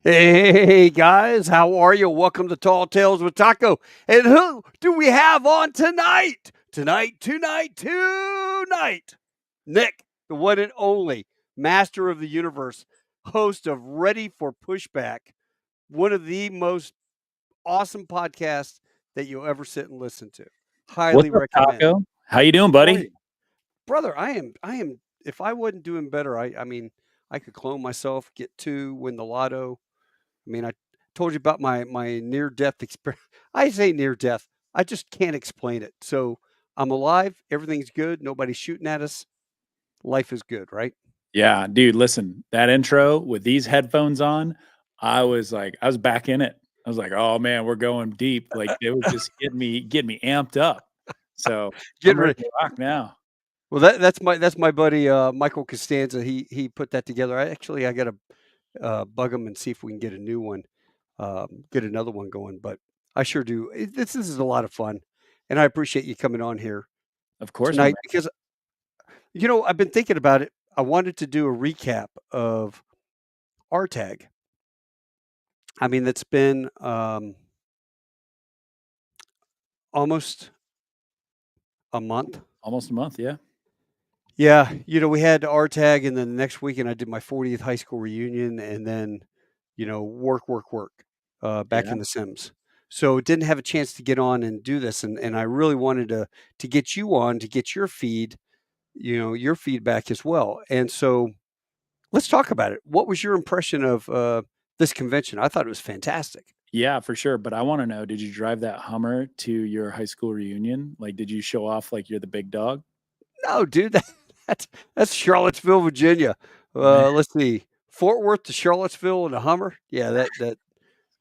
Hey guys, how are you? Welcome to Tall Tales with Taco. And who do we have on tonight? Tonight. Nick, the one and only master of the universe, host of Ready for Pushback, one of the most awesome podcasts that you'll ever sit and listen to. What's Highly up, recommend. Taco? How you doing, How are you? buddy? Brother, I am if I wasn't doing better, I mean, I could clone myself, get two, win the lotto. I mean, I told you about my near death experience. I say near death. I just can't explain it. So I'm alive. Everything's good. Nobody's shooting at us. Life is good, right? Yeah, dude, listen, that intro with these headphones on, I was like, I was back in it. I was like, oh man, we're going deep. Like it was just getting me amped up. So I'm Getting ready ready. to rock now. Well, that's my buddy Michael Costanza. He put that together. I got to bug him and see if we can get a new one, get another one going. But I sure do. This is a lot of fun, and I appreciate you coming on here Of course, my man. tonight because I've been thinking about it. I wanted to do a recap of RTAG. I mean, it's been almost a month. Almost a month, yeah. Yeah, we had RTAG, and then the next weekend I did my 40th high school reunion, and then work, back Yeah. in the Sims. So didn't have a chance to get on and do this, and I really wanted to get you on to get your your feedback as well. And so let's talk about it. What was your impression of this convention? I thought it was fantastic. Yeah, for sure. But I want to know, did you drive that Hummer to your high school reunion? Like, did you show off like you're the big dog? No, dude, that's that's Charlottesville, Virginia. Man, Let's see, Fort Worth to Charlottesville in a Hummer. Yeah, that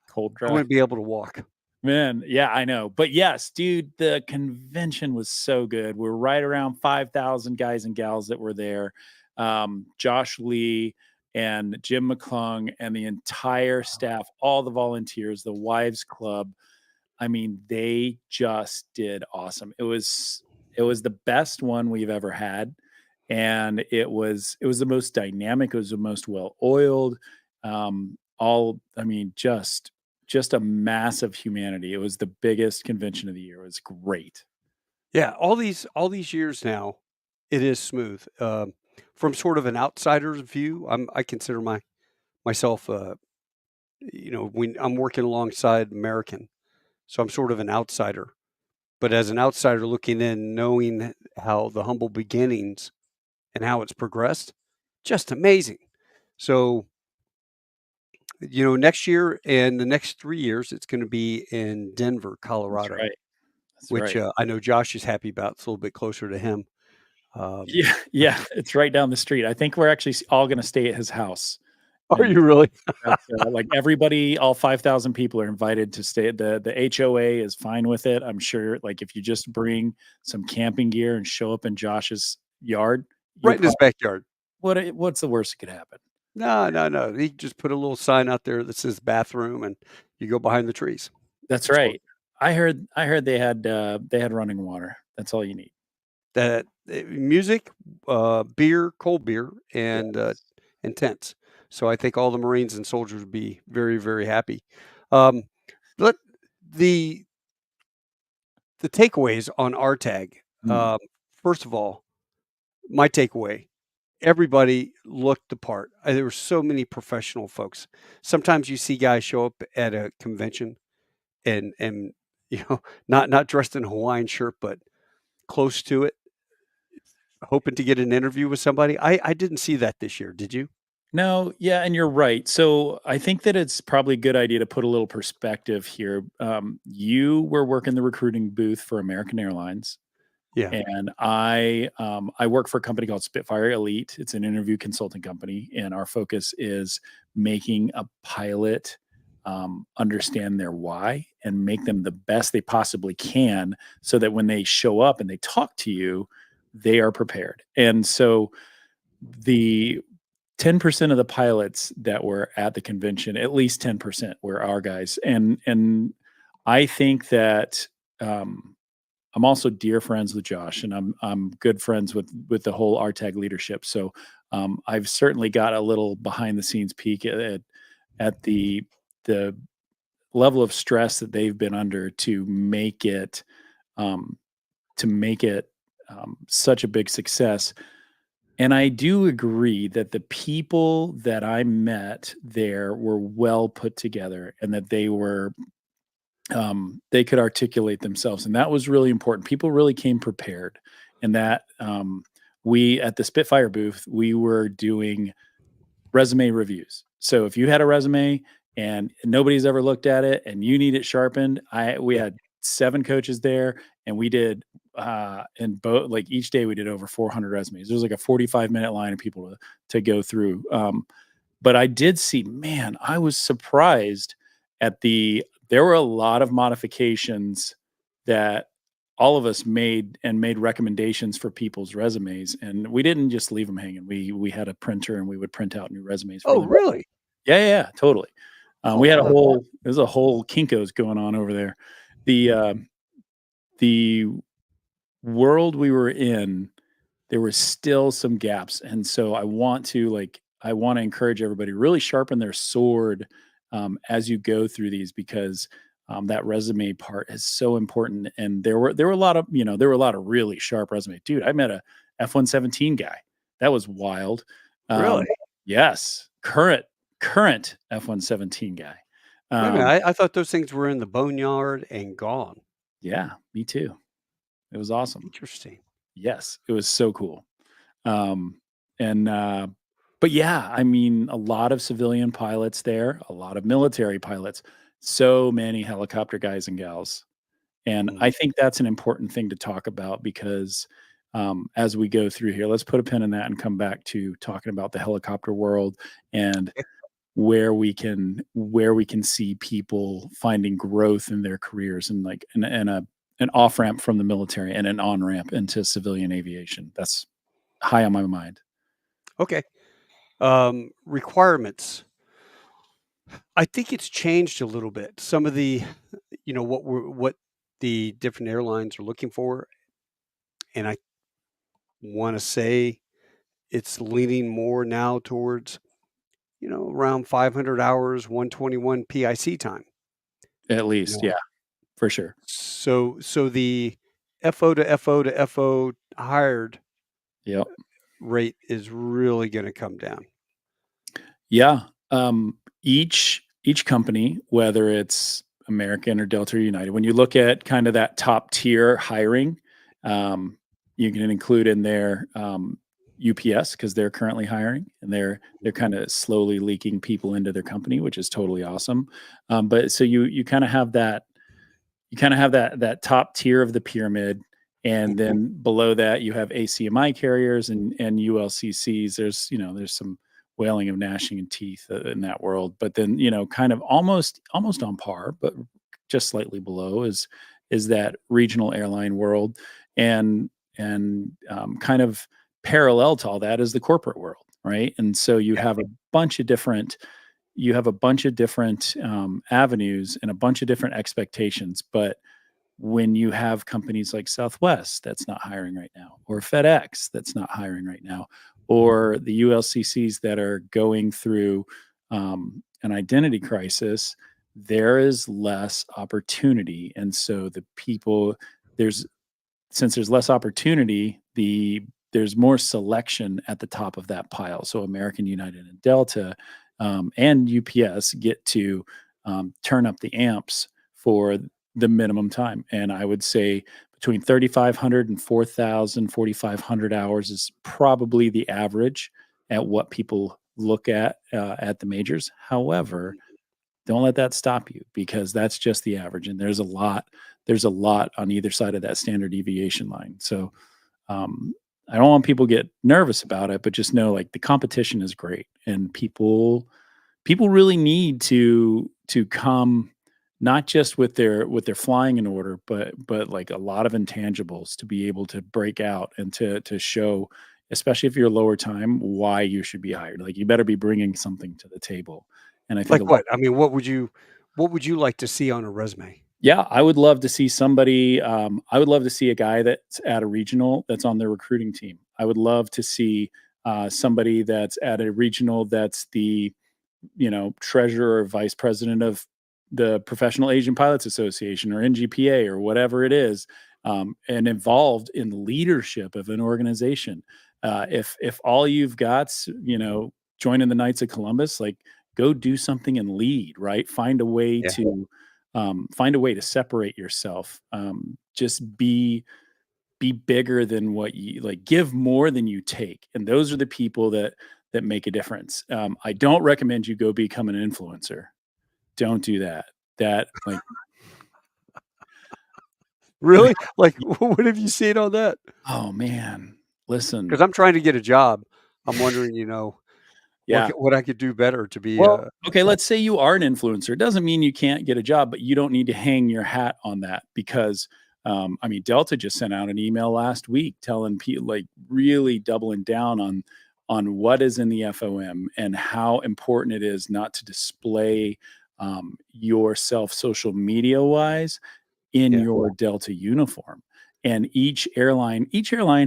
cold I drive. wouldn't be able to walk. Man, yeah, I know. But yes, dude, the convention was so good. We're right around 5,000 guys and gals that were there. Josh Lee and Jim McClung and the entire staff, all the volunteers, the Wives Club. I mean, they just did awesome. It was the best one we've ever had. And it was the most dynamic, it was the most well oiled. I mean, just a massive humanity. It was the biggest convention of the year. It was great. Yeah, all these years now, it is smooth. From sort of an outsider's view, I consider myself, when I'm working alongside American, so I'm sort of an outsider. But as an outsider looking in, knowing how the humble beginnings and how it's progressed, just amazing. So, next year and the next 3 years, it's going to be in Denver, That's Colorado, right. That's which right. I know Josh is happy about. It's a little bit closer to him. Um, Yeah, yeah, it's right down the street. I think we're actually all gonna stay at his house. are And you really? that's, like, everybody, all 5,000 people are invited to stay. The HOA is fine with it. I'm sure, like, if you just bring some camping gear and show up in Josh's yard, you're Right in his probably backyard. what's the worst that could happen? No, no, no. He just put a little sign out there that says bathroom, and you go behind the trees. That's That's all. right. I heard they had running water. That's all you need. That music, beer, cold beer, Yes. and tents. So I think all the Marines and soldiers would be very, very happy. Um, let the takeaways on RTAG. Mm. Um, First of all, my takeaway: everybody looked the part. There were so many professional folks. Sometimes you see guys show up at a convention and not dressed in a Hawaiian shirt, but close to it, hoping to get an interview with somebody. I didn't see that this year. Did you? No, yeah, and you're right. So I think that it's probably a good idea to put a little perspective here. You were working the recruiting booth for American Airlines, Yeah. and I work for a company called Spitfire Elite. It's an interview consulting company, and our focus is making a pilot understand their why and make them the best they possibly can, so that when they show up and they talk to you, they are prepared. And so the 10% of the pilots that were at the convention, at least 10% were our guys. And I think that I'm also dear friends with Josh, and I'm good friends with the whole RTAG leadership. So I've certainly got a little behind the scenes peek at at the level of stress that they've been under um, to make it such a big success. And I do agree that the people that I met there were well put together and that they could articulate themselves. And that was really important. People really came prepared. And that we at the Spitfire booth, we were doing resume reviews. So if you had a resume and nobody's ever looked at it and you need it sharpened, we Yeah. had 7 coaches there and we did and both like each day we did over 400 resumes. There was like a 45-minute line of people to go through. But I did see, man, I was surprised at there were a lot of modifications that all of us made and made recommendations for people's resumes. And we didn't just leave them hanging. We had a printer and we would print out new resumes for Oh, them. really? Yeah, totally. Oh, We had wow. there's a whole Kinkos going on over there. The world we were in, there were still some gaps. And so I want to encourage everybody to really sharpen their sword as you go through these because that resume part is so important. And there were a lot of, there were a lot of really sharp resumes. Dude, I met a F-117 guy. That was wild. Really? Yes, current F-117 guy. Wait a minute. Um, I thought those things were in the boneyard and gone. yeah, me too. It was awesome. Interesting. Yes, it was so cool. Um, and but yeah, I mean, a lot of civilian pilots there, a lot of military pilots, so many helicopter guys and gals. And I Mhm. think that's an important thing to talk about because as we go through here, let's put a pin in that and come back to talking about the helicopter world and where we can see people finding growth in their careers and like and an off ramp from the military and an on ramp into civilian aviation. That's high on my mind. Okay. Requirements. I think it's changed a little bit. Some of the, what the different airlines are looking for, and I want to say it's leaning more now towards, around 500 hours, 121 PIC time. At You least, know, yeah, for sure. so the FO to FO to FO hired Yep. rate is really going to come down. Yeah. Each company, whether it's American or Delta or United, when you look at kind of that top tier hiring, um, you can include in there UPS because they're currently hiring and they're kind of slowly leaking people into their company, which is totally awesome. But so you kind of have that top tier of the pyramid, and Mhm. then below that you have ACMI carriers and ULCCs. There's some wailing of gnashing and teeth in that world, but then kind of almost on par, but just slightly below is that regional airline world, and kind of parallel to all that is the corporate world, right? And so you Yeah. have a bunch of different avenues and a bunch of different expectations. But when you have companies like Southwest that's not hiring right now, or FedEx that's not hiring right now, or the ULCCs that are going through an identity crisis, there is less opportunity. And so there's since there's less opportunity, there's more selection at the top of that pile. So American, United, and Delta, and UPS get to turn up the amps for the minimum time. And I would say between 3,500 and 4,000, 4,500 hours is probably the average at what people look at the majors. However, don't let that stop you because that's just the average, and there's a lot on either side of that standard deviation line. So um, I don't want people to get nervous about it, but just know like the competition is great, and people really need to come not just with their flying in order, but like a lot of intangibles to be able to break out and to show, especially if you're lower time, why you should be hired. Like you better be bringing something to the table. And I think a Like lot. what? I mean, what would you like to see on a resume? Yeah, I would love to see somebody. I would love to see a guy that's at a regional that's on their recruiting team. I would love to see somebody that's at a regional that's the treasurer or vice president of the Professional Asian Pilots Association or NGPA or whatever it is, and involved in the leadership of an organization. If all you've got's joining the Knights of Columbus, like go do something and lead, right? Find a way to separate yourself. Just be bigger than what you like. Give more than you take, and those are the people that make a difference. I don't recommend you go become an influencer. Don't do that. That like Really? Like, what have you seen on that? oh man, listen. Because I'm trying to get a job. I'm wondering, Yeah. what I could do better to be. Well, okay, let's say you are an influencer. It doesn't mean you can't get a job, but you don't need to hang your hat on that because, Delta just sent out an email last week telling people, like, really doubling down on what is in the FOM and how important it is not to display yourself social media wise in Yeah. your Delta uniform. And each airline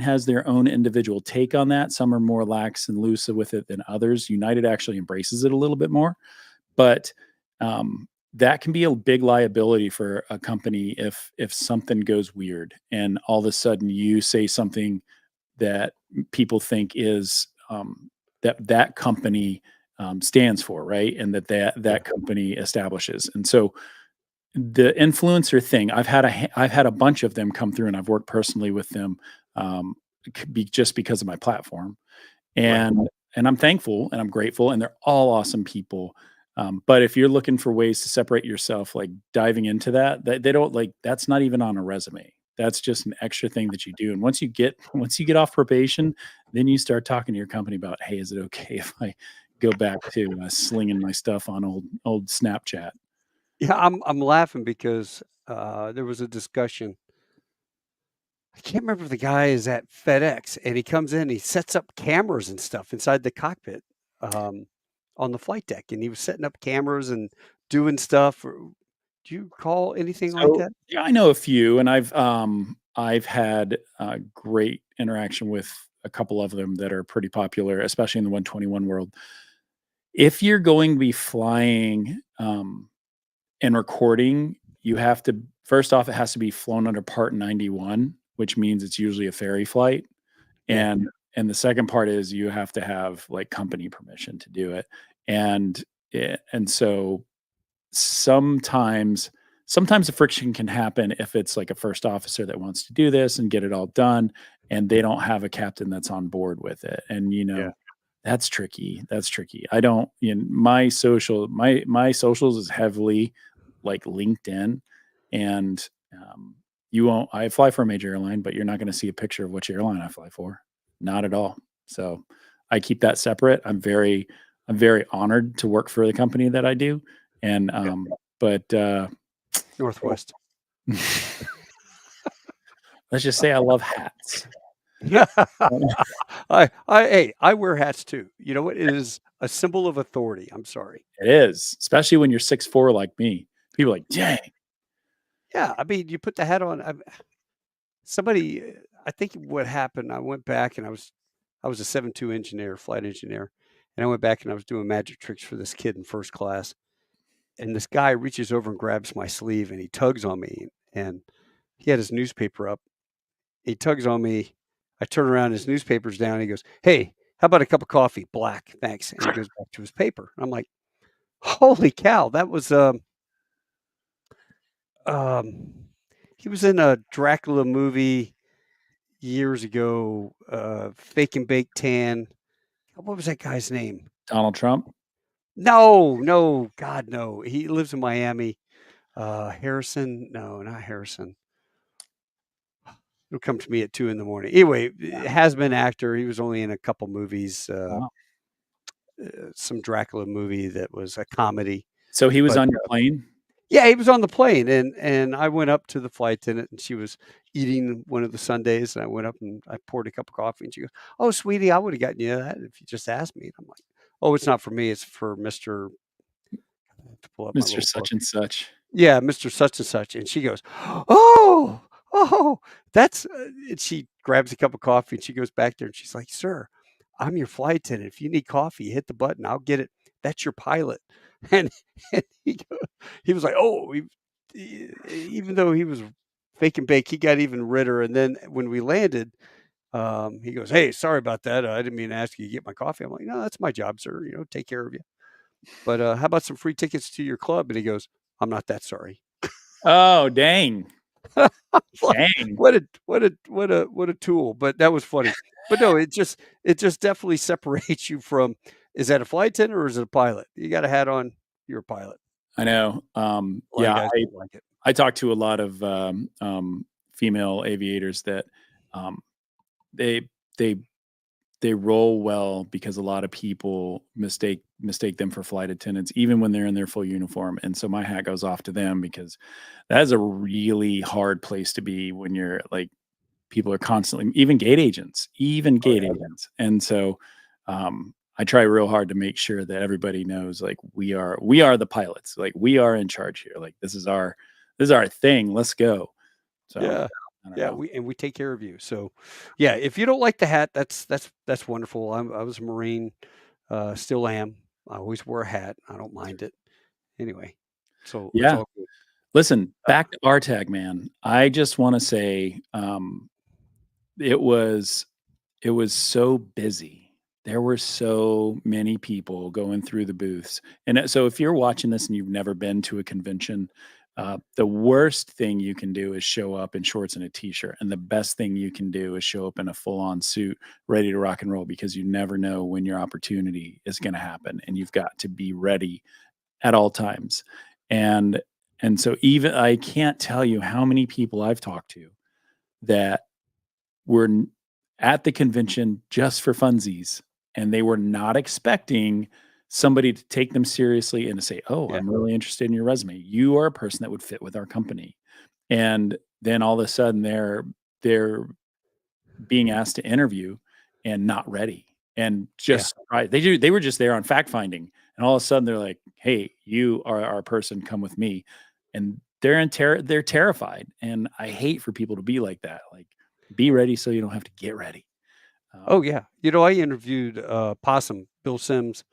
has their own individual take on that. Some are more lax and loose with it than others. United actually embraces it a little bit more, but that can be a big liability for a company if something goes weird and all of a sudden you say something that people think is that company stands for, right? And that company establishes. And so the influencer thing, I've had a bunch of them come through, and I've worked personally with them, just because of my platform, Right. and I'm thankful and I'm grateful, and they're all awesome people. But if you're looking for ways to separate yourself, like diving into that, they don't like that's not even on a resume. That's just an extra thing that you do. And once you get off probation, then you start talking to your company about, hey, is it okay if I go back to slinging my stuff on old Snapchat? Yeah, I'm laughing because there was a discussion. I can't remember if the guy is at FedEx, and he comes in, he sets up cameras and stuff inside the cockpit, um, on the flight deck, and he was setting up cameras and doing stuff. Do you recall anything like So that? yeah, I know a few, and I've had great interaction with a couple of them that are pretty popular, especially in the 121 world. If you're going to be flying and recording, you have to first off, it has to be flown under Part 91, which means it's usually a ferry flight, Yeah, and the second part is you have to have like company permission to do it, and and so sometimes the friction can happen if it's like a first officer that wants to do this and get it all done and they don't have a captain that's on board with it, and yeah. that's tricky. I don't, my socials is heavily like LinkedIn, and you won't I fly for a major airline, but you're not going to see a picture of which airline I fly for, not at all. So I keep that separate. I'm very honored to work for the company that I do, and Yeah. but Northwest. let's just say I love hats. I wear hats too. You know what? It is a symbol of authority. I'm sorry. It is, especially when you're 6'4" like me. People are like, dang. Yeah, I mean, you put the hat on. Somebody, I think what happened, I went back and I was a 7.2 engineer, flight engineer, and I went back and I was doing magic tricks for this kid in first class, and this guy reaches over and grabs my sleeve and he tugs on me, and he had his newspaper up. He tugs on me. I turn around, his newspaper's down. He goes, "Hey, how about a cup of coffee? Black, thanks." And he goes back to his paper. I'm like, "Holy cow!" That was um, he was in a Dracula movie years ago. Fake and Bake Tan. What was that guy's name? Donald Trump. No, no, God, no. He lives in Miami. Harrison? No, not Harrison. It'll come to me at 2 in the morning. Anyway, has been actor. He was only in a couple movies. Wow. Some Dracula movie that was a comedy. So he was But on your plane. yeah, he was on the plane, and I went up to the flight attendant, and she was eating one of the sundaes, and I went up and I poured a cup of coffee, and she goes, "Oh, sweetie, I would have gotten you that if you just asked me." And I'm like, "Oh, it's not for me. It's for Mister." I have to pull up my Mr. little book. Such and such. Yeah, Mister Such and Such, and she goes, "Oh, oh, that's." And she grabs a cup of coffee, and she goes back there, and she's like, "Sir, I'm your flight attendant. If you need coffee, hit the button. I'll get it that's your pilot." And, and he was like, "Oh," even though he was fake and bake, he got even redder. And then when we landed, he goes, "Hey, sorry about that. I didn't mean to ask you to get my coffee." I'm like, "No, that's my job, sir. Take care of you. But how about some free tickets to your club?" And he goes, "I'm not that sorry." Oh, dang. Like, Dang. what a tool. But that was funny. But no, it just definitely separates you from, is that a flight attendant or is it a pilot? You got a hat on, you're a pilot. I know. A lot of Yeah, guys don't like it. I talked to a lot of female aviators that um, they they they roll well because a lot of people mistake them for flight attendants, even when they're in their full uniform. And so my hat goes off to them because that is a really hard place to be when you're like people are constantly, even Oh, gate yeah. agents. And so I try real hard to make sure that everybody knows like we are the pilots, like we are in charge here, like this is our thing, let's go. So Yeah. I don't Yeah, know. we take care of you. So, yeah, if you don't like the hat, that's wonderful. I was a Marine, still am. I always wear a hat. I don't mind it. Anyway, so it's Yeah, all good. listen, Uh, back to RTAG, man. I just want to say it was it was so busy. There were so many people going through the booths. And so if you're watching this and you've never been to a convention, the worst thing you can do is show up in shorts and a t-shirt. And the best thing you can do is show up in a full-on suit, ready to rock and roll, because you never know when your opportunity is going to happen. And you've got to be ready at all times. And and so even I can't tell you how many people I've talked to that were at the convention just for funsies, and they were not expecting somebody to take them seriously and to say, "Oh, yeah. I'm really interested in your resume. You are a person that would fit with our company." And then all of a sudden they're being asked to interview and not ready and Yeah. just surprised. They were just there on fact finding, and all of a sudden they're like, "Hey, you are our person. Come with me." And they're terrified, and I hate for people to be like that. Like, be ready so you don't have to get ready. Oh, Um, yeah. I interviewed, Possum, Bill Sims,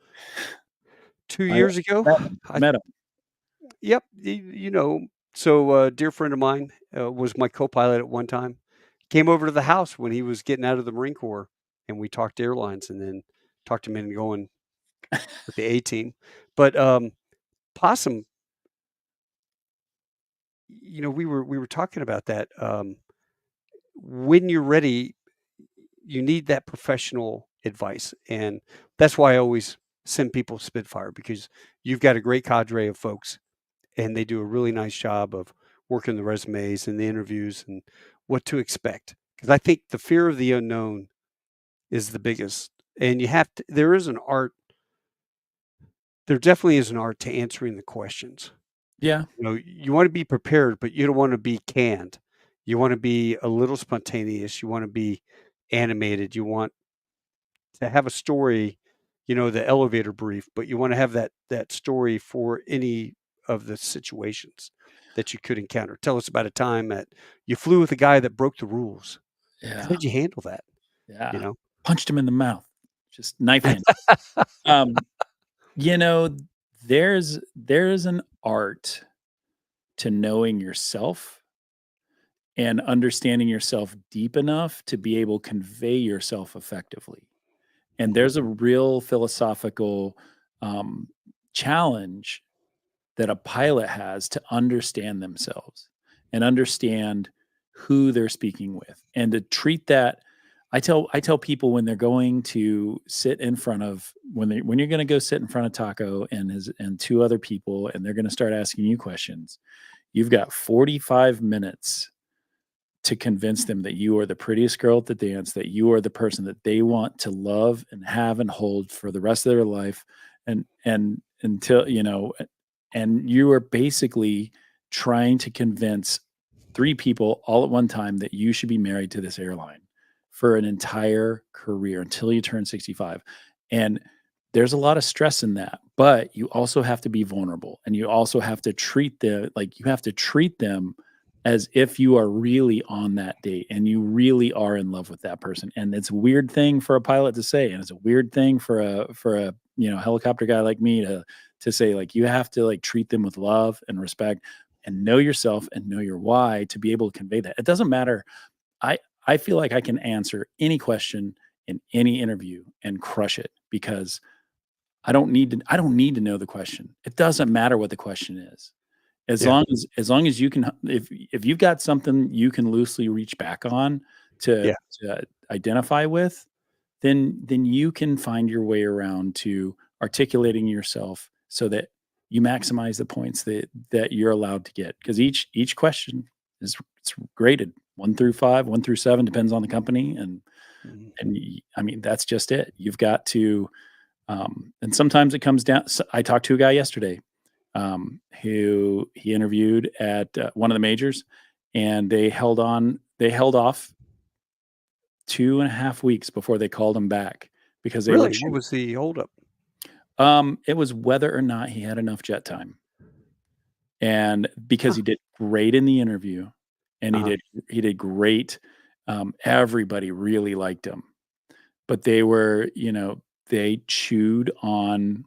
2 I years ago. met him. I Met him. Yep, so a dear friend of mine, was my co-pilot at one time, came over to the house when he was getting out of the Marine Corps, and we talked airlines and then talked him into going with the A team. But, Possum, we were talking about that, when you're ready, you need that professional advice, and that's why I always send people Spitfire, because you've got a great cadre of folks, and they do a really nice job of working the resumes and the interviews and what to expect. Because I think the fear of the unknown is the biggest, and there is an art. There definitely is an art to answering the questions. Yeah. You want to be prepared, but you don't want to be canned. You want to be a little spontaneous. You want to be animated. You want to have a story, the elevator brief, but you want to have that story for any of the situations that you could encounter. Tell us about a time that you flew with a guy that broke the rules. How Yeah. did you handle that? You Yeah. know? Punched him in the mouth. Just knife hand. Um, you know, there's an art to knowing yourself and understanding yourself deep enough to be able to convey yourself effectively. And Mhm. there's a real philosophical um, challenge that a pilot has to understand themselves and understand who they're speaking with and to treat that. I tell people when they're going to sit in front of when you're going to go sit in front of Taco and two other people and they're going to start asking you questions, you've got 45 minutes to convince them that you are the prettiest girl at the dance, that you are the person that they want to love and have and hold for the rest of their life. And until, and you are basically trying to convince three people all at one time that you should be married to this airline for an entire career until you turn 65. And there's a lot of stress in that, but you also have to be vulnerable and you also have to treat them as if you are really on that date and you really are in love with that person. And it's a weird thing for a pilot to say, and it's a weird thing for a helicopter guy like me to say, like, you have to, like, treat them with love and respect and know yourself and know your why to be able to convey that. It doesn't matter. I feel like I can answer any question in any interview and crush it because I don't need to know the question. It doesn't matter what the question is. Yeah. As long as you can, if you've got something you can loosely reach back on to Yeah. to identify with, then you can find your way around to articulating yourself so that you maximize the points that you're allowed to get. Because each question it's graded 1 through 5, 1 through 7, depends on the company, Mhm. I mean, that's just it. You've got to, and sometimes it comes down. I talked to a guy yesterday, who he interviewed at one of the majors, and they held off 2.5 weeks before they called him back because they were Really? What was the holdup? it was whether or not he had enough jet time. And because Huh. he did great in the interview and Uh-huh. he did great, everybody really liked him. But they were, they chewed on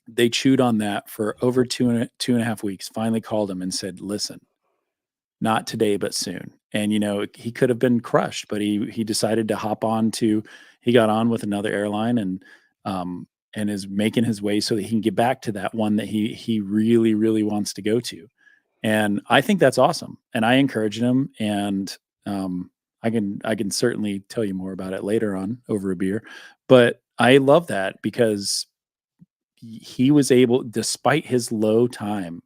that for over 2.5 weeks, finally called him and said, "Listen, not today, but soon." And, he could have been crushed, but he decided to he got on with another airline and is making his way so that he can get back to that one that he really, really wants to go to. And I think that's awesome. And I encouraged him, and I can certainly tell you more about it later on over a beer. But I love that because he was able, despite his low time,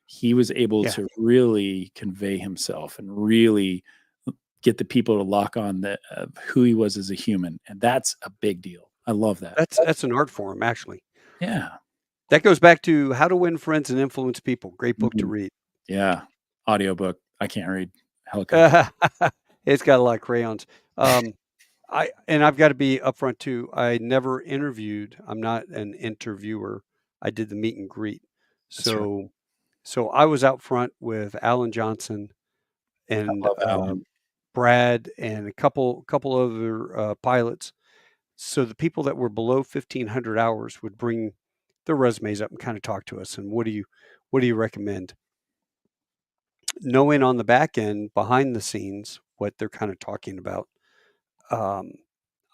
he was able Yeah. to really convey himself and really get the people to lock on that who he was as a human, and that's a big deal. I love that. That's an art form, actually. Yeah. That goes back to How to Win Friends and Influence People. Great book to Mhm. read. Yeah. Audiobook. I can't read helicopter. It's got a lot of crayons. Um, I've got to be upfront too. I never interviewed. I'm not an interviewer. I did the meet and greet. That's right. So I was out front with Alan Johnson I and love Alan. Brad and a couple other pilots. So the people that were below 1,500 hours would bring their resumes up and kind of talk to us. And what do you recommend? Knowing on the back end, behind the scenes, what they're kind of talking about, um,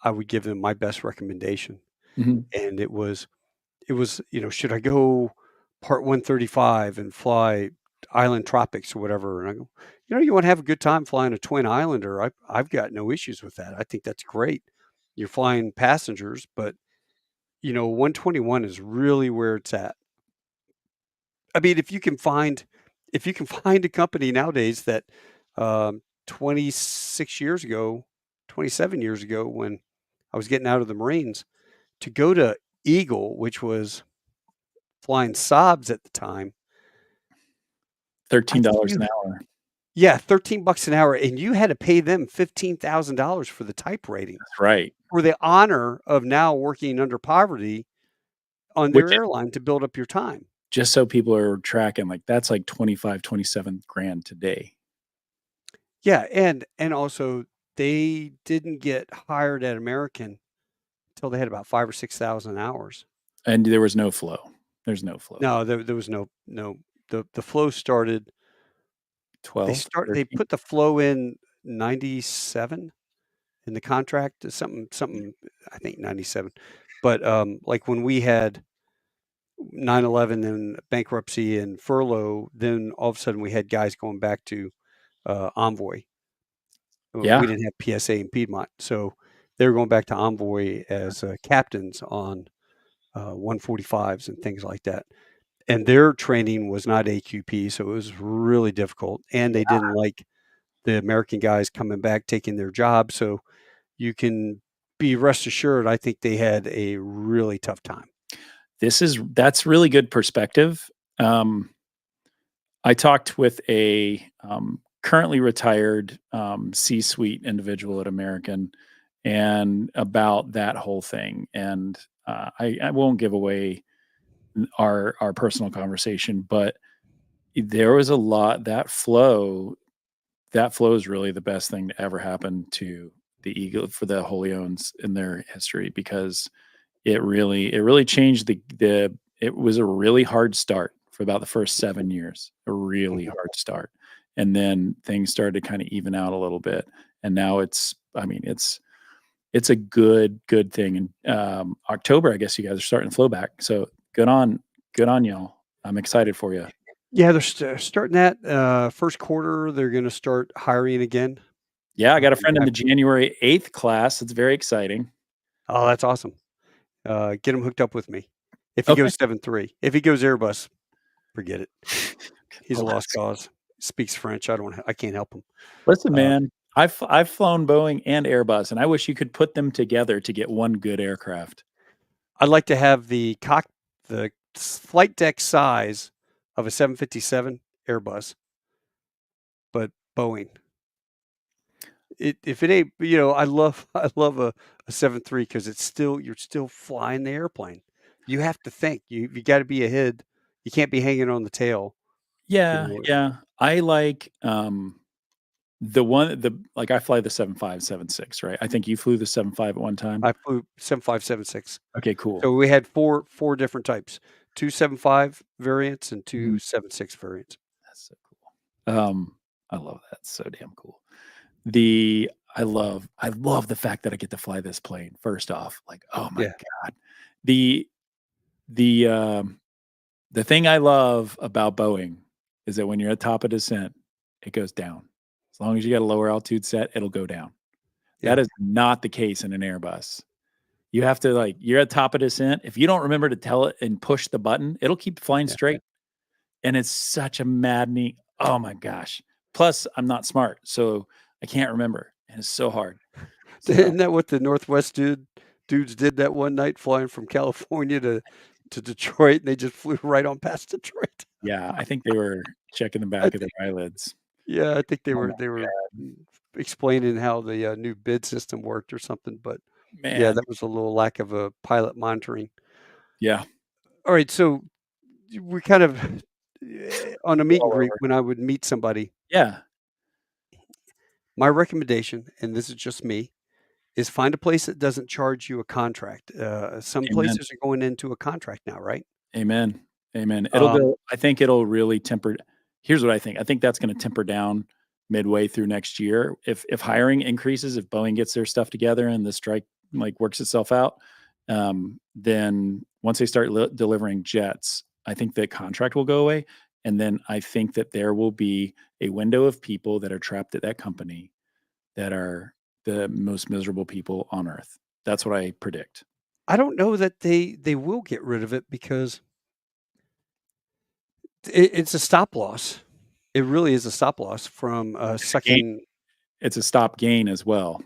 I would give them my best recommendation. Mhm. And it was, should I go part 135 and fly Island Tropics or whatever? And I go, you want to have a good time flying a twin Islander. I've got no issues with that. I think that's great. You're flying passengers, but 121 is really where it's at. I mean, if you can find a company nowadays that 26 years ago, 27 years ago, when I was getting out of the Marines, to go to Eagle, which was flying Saabs at the time, I think $13 you an hour. yeah, $13 an hour, and you had to pay them $15,000 for the type rating, That's right. for the honor of now working under poverty on their Which, airline to build up your time. just so people are tracking, like, that's like 25, 27 grand today. Yeah, and also they didn't get hired at American till they had about 5 or 6,000 hours. And there was no flow. There's no flow. No, there was no the flow started 12, they 13. put the flow in 97 in the contract, something I think 97. But, like, when we had 9/11 and bankruptcy and furlough, then all of a sudden we had guys going back to, Envoy. Yeah. We didn't have PSA in Piedmont, so they were going back to Envoy as, captains on, 145s and things like that. And their training was not AQP, so it was really difficult, and they didn't like the American guys coming back, taking their job, so you can be rest assured, I think they had a really tough time. That's really good perspective. Um, I talked with a currently retired C-suite individual at American, and about that whole thing. And I won't give away our personal conversation, but there was a lot that flow is really the best thing to ever happen to the Eagle for the Holy Owns in their history because It really changed the it was a really hard start for about the first 7 years, a really Mhm. hard start, and then things started to kinda even out a little bit, and now it's a good thing, and, October, I guess you guys are starting to flow back, so good on y'all. I'm excited for you. Yeah, they're starting that, first quarter, they're gonna start hiring again. Yeah, I got a friend in the Back January 8th class, it's very exciting. Oh, that's awesome. Get him hooked up with me. If he Okay. goes 7-3. If he goes Airbus, forget it. He's a Well, lost that's cause. Speaks French. I can't help him. listen, Uh, man, I've flown Boeing and Airbus, and I wish you could put them together to get one good aircraft. I'd like to have the flight deck size of a 757 Airbus, but Boeing. If it ain't, I love I love a 7.3 because you're still flying the airplane. You have to think. You got to be ahead. You can't be hanging on the tail. You Yeah, know, yeah. I like, like, I fly the 7576, right? I think you flew the 75 at one time? I flew 7576. Okay, cool. So we had four different types, 275 variants and Mhm. 276 variants. That's so cool. I love that, it's so damn cool. The I love the fact that I get to fly this plane, first off, like, oh my Yeah. god. The the, um the thing I love about Boeing is that when you're at top of descent, it goes down. As long as you got a lower altitude set, it'll go down. Yeah. That is not the case in an Airbus. You have to, like, you're at top of descent, if you don't remember to tell it and push the button, it'll keep flying Yeah. straight, and it's such a maddening, oh my gosh. Plus, I'm not smart, so I can't remember, and it's so hard. So, Isn't that what the Northwest dudes did that one night flying from California to Detroit, and they just flew right on past Detroit? yeah, I think they were checking the I back of their think eyelids. Yeah, I think Oh my they were god, explaining how the, new bid system worked or something, but, yeah, man. that was a little lack of a pilot monitoring. Yeah, Alright, so we kind of on a meet and all greet, over. when I would meet somebody, Yeah, my recommendation, and this is just me, is find a place that doesn't charge you a contract. Some amen. places are going into a contract now, right? Amen. Amen. It'll Um, go, I think it'll really temper, here's what I think. I think that's gonna temper down midway through next year. If hiring increases, if Boeing gets their stuff together and the strike, like, works itself out, then once they start delivering jets, I think the contract will go away, and then I think that there will be a window of people that are trapped at that company that are the most miserable people on earth. That's what I predict. I don't know that they will get rid of it because it's a stop loss. It really is a stop loss from, It's a gain, sucking. it's a stop gain as well.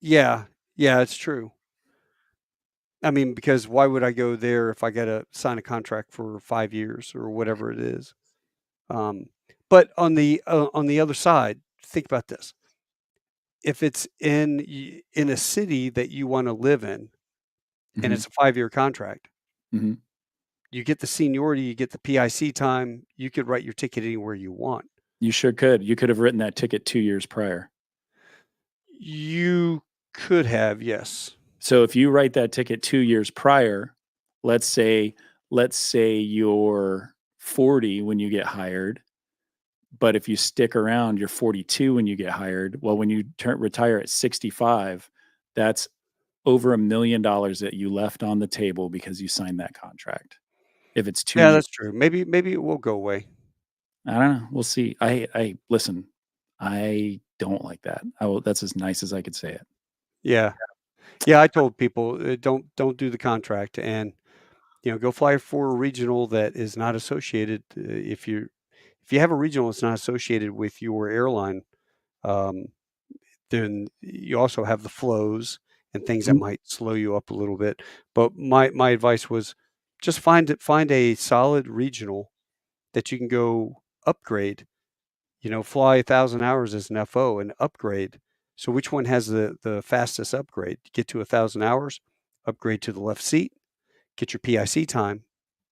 Yeah, yeah, it's true. I mean, because why would I go there if I gotta sign a contract for 5 years or whatever it is? Um, but on the other side, think about this. If it's in a city that you wanna live in and Mhm, it's a 5-year contract, mhm. you get the seniority, you get the PIC time, you could write your ticket anywhere you want. You sure could. You could have written that ticket 2 years prior. You could have, yes. So if you write that ticket 2 years prior, let's say let's say you're 40 when you get hired, but if you stick around, you're 42 when you get hired. Well, when you retire at 65, that's over $1,000,000 that you left on the table because you signed that contract. If it's 2 Yeah, years. that's true. Maybe it will go away. I don't know, we'll see. I listen, I don't like that. I will, that's as nice as I could say it. Yeah. Yeah, I told people, don't do the contract and, go fly for a regional that is not associated, if you have a regional that's not associated with your airline, um, then you also have the flows and things that Mhm, might slow you up a little bit. But my advice was just find a solid regional that you can go upgrade, fly 1,000 hours as an FO and upgrade. So which one has the fastest upgrade? Get to 1,000 hours, upgrade to the left seat, get your PIC time,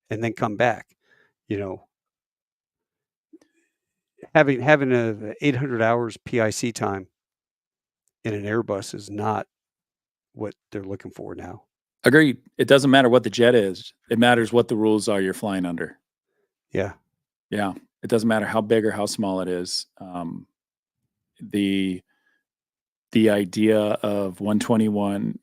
and then come back. You know, having a 800 hours PIC time in an Airbus is not what they're looking for now. Agreed. It doesn't matter what the jet is. It matters what the rules are you're flying under. Yeah. Yeah. It doesn't matter how big or how small it is. The idea of 121,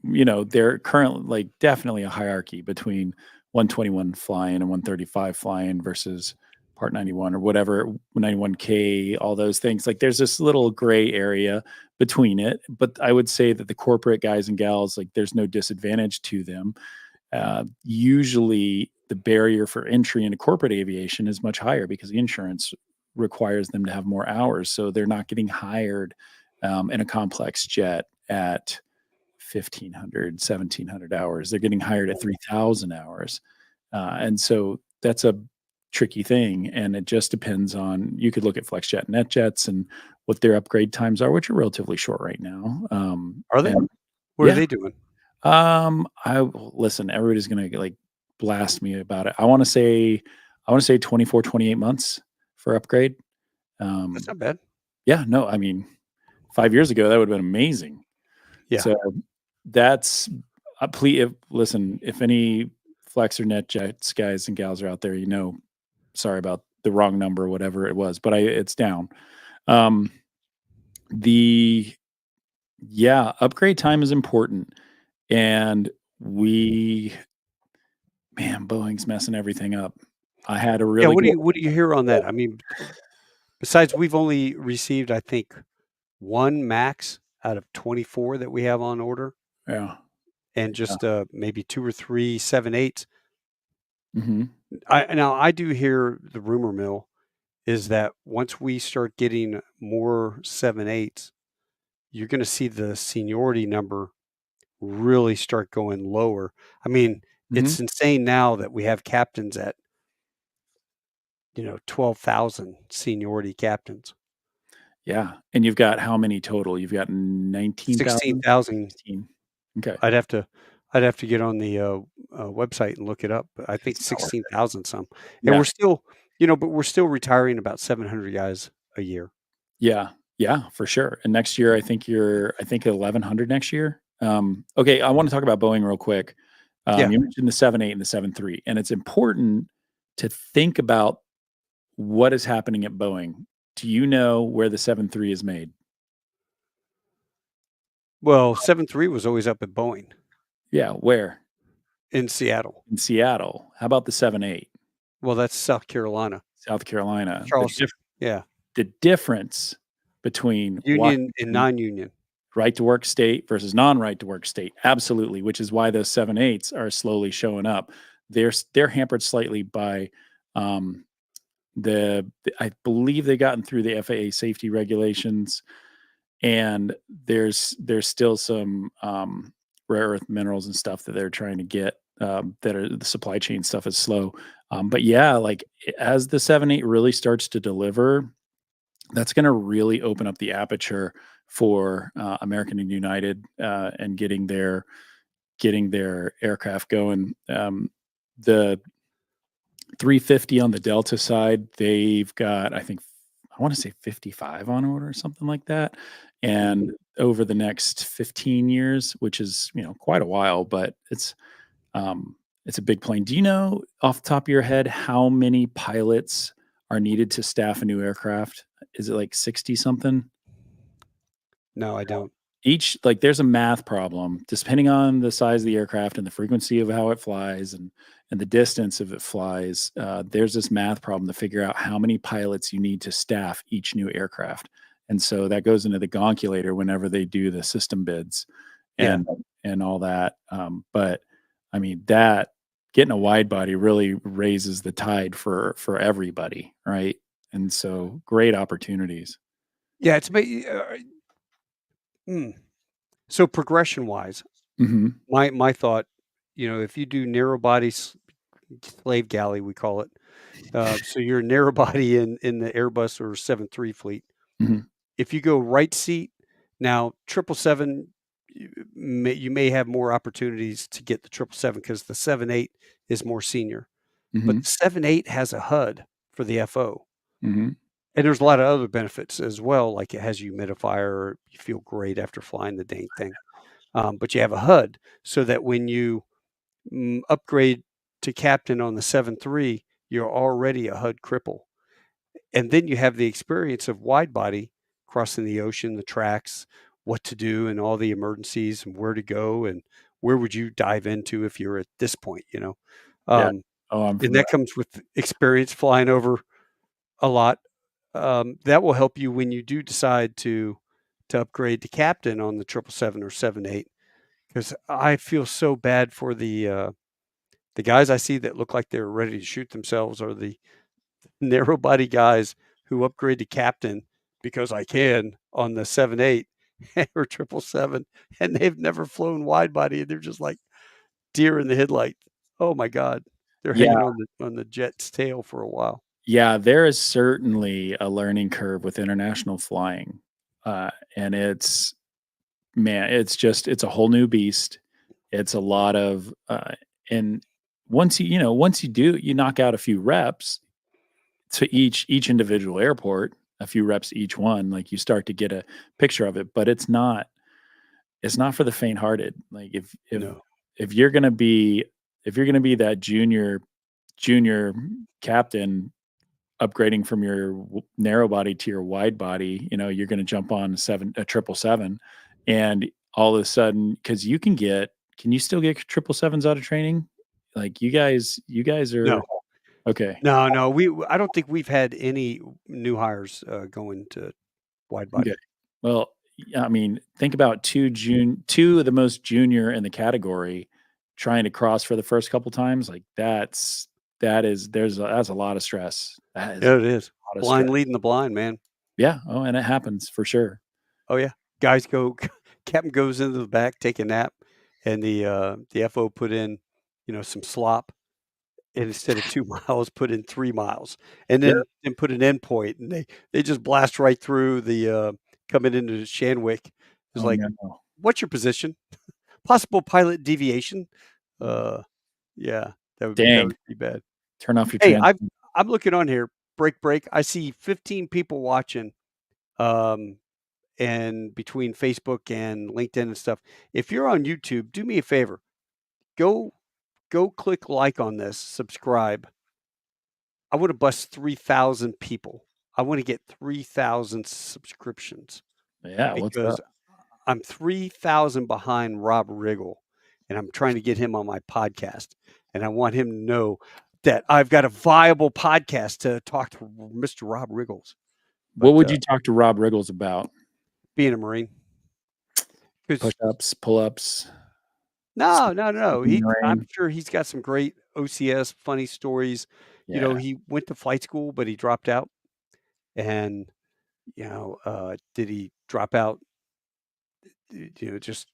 they're currently like definitely a hierarchy between 121 flying and 135 flying versus Part 91 or whatever, 91K, all those things. Like there's this little gray area between it. But I would say that the corporate guys and gals, like there's no disadvantage to them. Usually the barrier for entry into corporate aviation is much higher because the insurance requires them to have more hours. So they're not getting hired in a complex jet at 1,500, 1,700 hours. They're getting hired at 3,000 hours. And so that's a tricky thing. And it just depends on, you could look at FlexJet and NetJets and what their upgrade times are, which are relatively short right now. Are they? And What are yeah, they doing? listen, everybody's gonna like blast me about it. I want to say 24, 28 months for upgrade. That's Um, not bad. yeah, no, I mean, 5 years ago, that would have been amazing. Yeah. So that's please, listen, if any Flex or NetJets guys and gals are out there, sorry about the wrong number, whatever it was, but it's down. Um, the Yeah, upgrade time is important, and Boeing's messing everything up. I had a Yeah. really good. What do you hear on that? I mean, besides we've only received, I think, one max out of 24 that we have on order, Yeah. and Yeah. just maybe 2 or 3 7.8s. Mhm. I do hear the rumor mill is that once we start getting more 7.8s, you're going to see the seniority number really start going lower. I mean, Mhm. it's insane now that we have captains at 12,000 seniority captains. Yeah, and you've got how many total? You've got 19,000? 16,000. 16. Okay. I'd have to I'd have to get on the website and look it up. But I think It's not worth it. 16,000 some. And Yeah. but we're still retiring about 700 guys a year. Yeah. Yeah, for sure, and next year, I think 1,100 next year. Okay, I wanna talk about Boeing real quick. Yeah. You mentioned the 7.8 and the 7.3, and it's important to think about what is happening at Boeing. Do you know where the 7.3 is made? Well, 7.3 was always up at Boeing Yeah, where? in Seattle. In Seattle. How about the 7.8? Well, that's South Carolina. South Carolina. Charleston. Yeah. The difference between Union and Washington non-union. right to work state versus non-right to work state, absolutely, which is why those 7.8s are slowly showing up. They're hampered slightly by, um, I believe they gotten through the FAA safety regulations, and there's still some, rare earth minerals and stuff that they're trying to get, that are the supply chain stuff is slow. But yeah, like, as the 7.8 really starts to deliver, that's gonna really open up the aperture for, American and United, and getting their aircraft going. The 350 on the Delta side, they've got, I think, I wanna say 55 on order or something like that, and over the next 15 years, which is, quite a while, but it's a big plane. Do you know off the top of your head how many pilots are needed to staff a new aircraft? Is it like 60 something? No, I don't. There's a math problem depending on the size of the aircraft and the frequency of how it flies and the distance of it flies. There's this math problem to figure out how many pilots you need to staff each new aircraft, and so that goes into the gonculator whenever they do the system bids Yeah. and all that. But I mean, that getting a wide body really raises the tide for everybody, right? And so great opportunities. Yeah, mm. So progression-wise, Hmm. my thought, if you do narrow body slave galley, we call it. So you're narrow body in the Airbus or 7.3 fleet. Hmm. If you go right seat, now 777, you may have more opportunities to get the 777 because the 7.8 is more senior. But Hmm. the 7.8 has a HUD for the FO. Hmm. And there's a lot of other benefits as well, like it has a humidifier. You feel great after flying the dang thing. But you have a HUD so that when you upgrade to captain on the 7.3, you're already a HUD cripple. And then you have the experience of wide body crossing the ocean, the tracks, what to do, and all the emergencies, and where to go, and where would you dive into if you're at this point, Yeah. Um, Oh, I'm and familiar. that comes with experience flying over a lot. That will help you when you do decide to upgrade to captain on the 777 or 78. Because I feel so bad for the guys I see that look like they're ready to shoot themselves, or the narrow body guys who upgrade to captain because I can on the 7.8 or 777, and they've never flown wide body, and they're just like deer in the headlight. Oh my God, they're Yeah. hanging on the jet's tail for a while. Yeah, there is certainly a learning curve with international flying. And man, it's a whole new beast. It's a lot of, and once you do, you knock out a few reps to each individual airport, a few reps each one, like you start to get a picture of it, but it's not for the faint-hearted. Like No, if you're gonna be if you're gonna be that junior captain upgrading from your narrow body to your wide body, you're going to jump on a 777, and all of a sudden, because can you still get 777s out of training? Like you guys are no, okay. no. I don't think we've had any new hires going to wide Okay. body. Well, I mean, think about two of the most junior in the category trying to cross for the first couple times. Like that's a lot of stress. That is a Yeah, it is lot of stress. blind leading the blind, man. Yeah. Oh, and it happens for sure. Oh yeah, guys go. Captain goes into the back, take a nap, and the FO put in, some slop, and instead of 2 miles, put in 3 miles, and Yeah. then put an endpoint, and they just blast right through the coming into Shanwick. It's Oh like, no. what's your position? Possible pilot deviation. Uh, yeah, that would Dang. be bad. Turn off your Hey, trans. I'm looking on here. Break. I see 15 people watching. Um, and between Facebook and LinkedIn and stuff. If you're on YouTube, do me a favor. Go go click like on this, subscribe. I want to bust 3,000 people. I want to get 3,000 subscriptions Yeah, what's because up? I'm 3,000 behind Rob Riggle, and I'm trying to get him on my podcast. And I want him to know that I've got a viable podcast to talk to Mr. Rob Riggles. What But would you talk to Rob Riggles about? being a Marine, because Push-ups, pull-ups, no, no, no. sleeping in the I'm rain? sure he's got some great OCS funny stories. Yeah. He went to flight school, but he dropped out. And, did he drop out? Just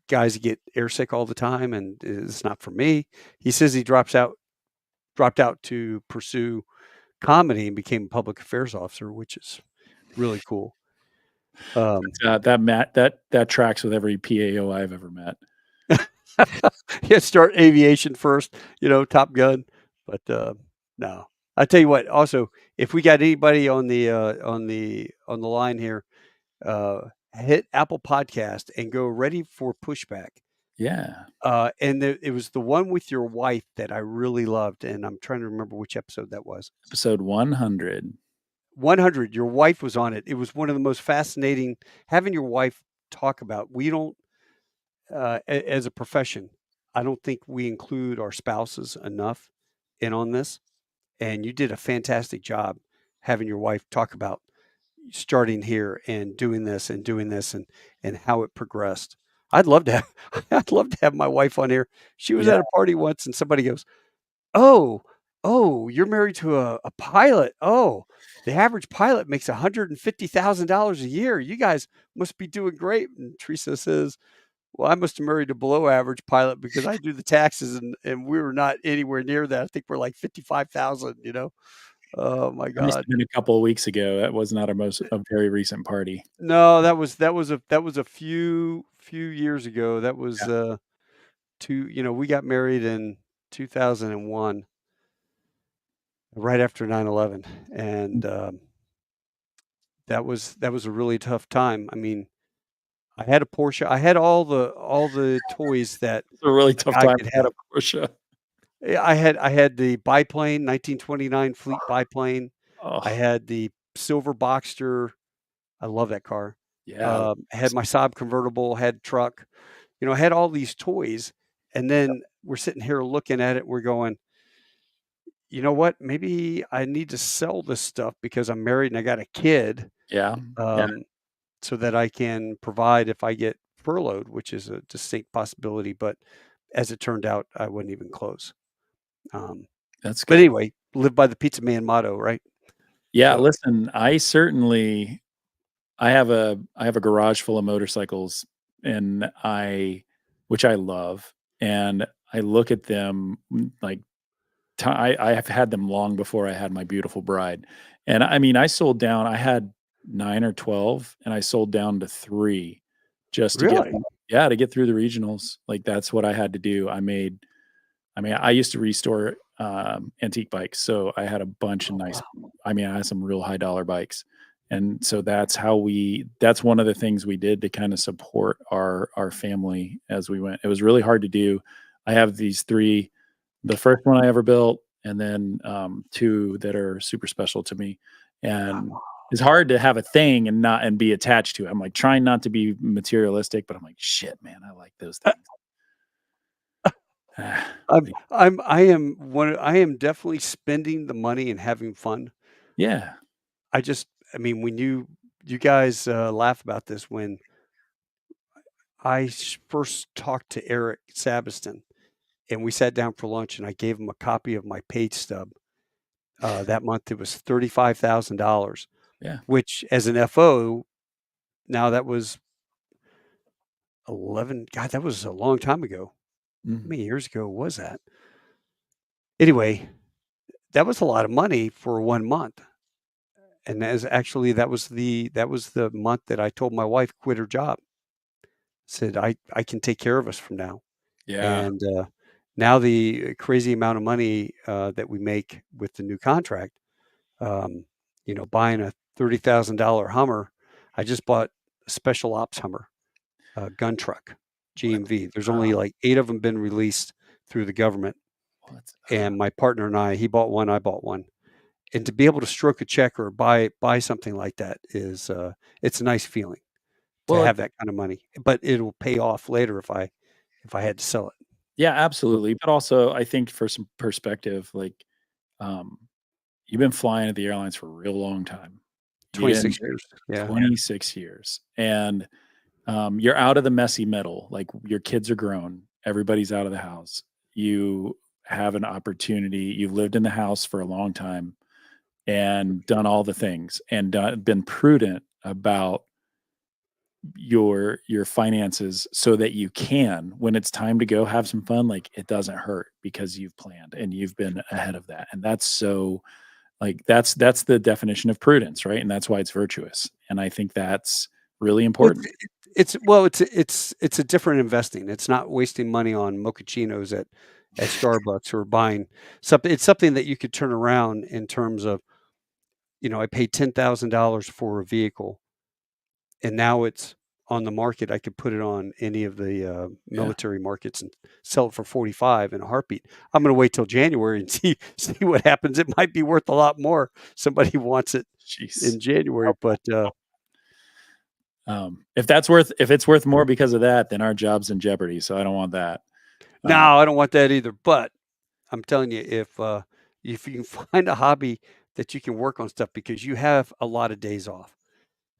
guys get airsick all the time, and it's not for me. He says he dropped out to pursue comedy and became a public affairs officer, which is really cool. That tracks with every PAO I've ever met. Yeah, start aviation first, Top Gun. But no, I tell you what. Also, if we got anybody on the line here, hit Apple Podcast and go ready for Pushback. Yeah. And it was the one with your wife that I really loved, and I'm trying to remember which episode that was. Episode 100. 100. Your wife was on it. It was one of the most fascinating having your wife talk about. We don't, as a profession, I don't think we include our spouses enough in on this. And you did a fantastic job having your wife talk about starting here and doing this and how it progressed. I'd love to have I'd love to have my wife on here. She was Yeah. at a party once and somebody goes, "Oh, oh, you're married to a pilot. Oh, the average pilot makes $150,000 a year. You guys must be doing great." And Teresa says, "Well, I must have married a below average pilot because I do the taxes and we were not anywhere near that. I think we're like 55,000. Oh my That must God. have been a couple of weeks ago. That was not a very recent party. No, that was a few years ago. That was Yeah. we got married in 2001, right after 9/11, and that was a really tough time. I mean, I had a Porsche. I had all the toys that It's a really a tough guy time could to get have. a Porsche. I had the biplane, 1929 Fleet biplane. I Oh, had the silver Boxster. I love that car. yeah. I had my Saab convertible, had truck. I had all these toys, and then we're sitting here looking at it. We're going, you know what? Maybe I need to sell this stuff because I'm married and I got a kid, Yeah. Yeah. um, so that I can provide if I get furloughed, which is a distinct possibility. But as it turned out, I wasn't even close. Um, That's but good. anyway, live by the pizza man motto, right? Yeah, So listen, I have a garage full of motorcycles and which I love, and I look at them like I have had them long before I had my beautiful bride. And I mean, I had 9 or 12 and I sold down to 3 just to get really, yeah, to get through the regionals. Like that's what I had to do. I used to restore antique bikes, so I had a bunch of oh, nice. wow. I had some real high dollar bikes, and so that's one of the things we did to kind of support our family as we went. It was really hard to do. I have these 3, the first one I ever built, and then 2 that are super special to me, and it's hard to have a thing and be attached to it. I'm like trying not to be materialistic, but I'm like, shit, man, I like those things. Like, I am definitely spending the money and having fun. yeah, I mean, when you guys laugh about this, when first talked to Eric Sabiston and we sat down for lunch and I gave him a copy of my pay stub. That month it was $35,000, yeah. which as an FO, now that was 11, God, that was a long time ago. How Mhm. many years ago was that? Anyway, that was a lot of money for 1 month. And as actually that was the month that I told my wife quit her job. Said I can take care of us from now. Yeah. And now the crazy amount of money that we make with the new contract, um, buying a $30,000 Hummer. I just bought a special ops Hummer, gun truck, What? GMV. There's only Wow. like 8 of them been released through the government. What? And my partner and he bought one, I bought one. And to be able to stroke a check or buy something like that it's a nice feeling to Well, have that kind of money. But it'll pay off later if I had to sell it. yeah, absolutely. But also, I think for some perspective, like, um, you've been flying at the airlines for a real long time. You didn't 26 years. Yeah. 26 years, and you're out of the messy middle. Like your kids are grown, everybody's out of the house. You have an opportunity. You've lived in the house for a long time and done all the things and been prudent about your finances so that you can, when it's time to go have some fun, like it doesn't hurt because you've planned and you've been ahead of that. And that's so like that's the definition of prudence, right? And that's why it's virtuous. And I think that's really Well, important. it's a different investing. It's not wasting money on mochachinos at Starbucks or buying something. It's something that you could turn around in terms of, I paid $10,000 for a vehicle and now it's on the market. I could put it on any of the Yeah. military markets and sell it for 45 in a heartbeat. I'm going to wait till January and see what happens. It might be worth a lot more. Somebody wants it Jeez. in January, but If it's worth more because of that, then our job's in jeopardy. So I don't want that. no, Um, I don't want that either. But I'm telling you, if you can find a hobby that you can work on stuff because you have a lot of days off.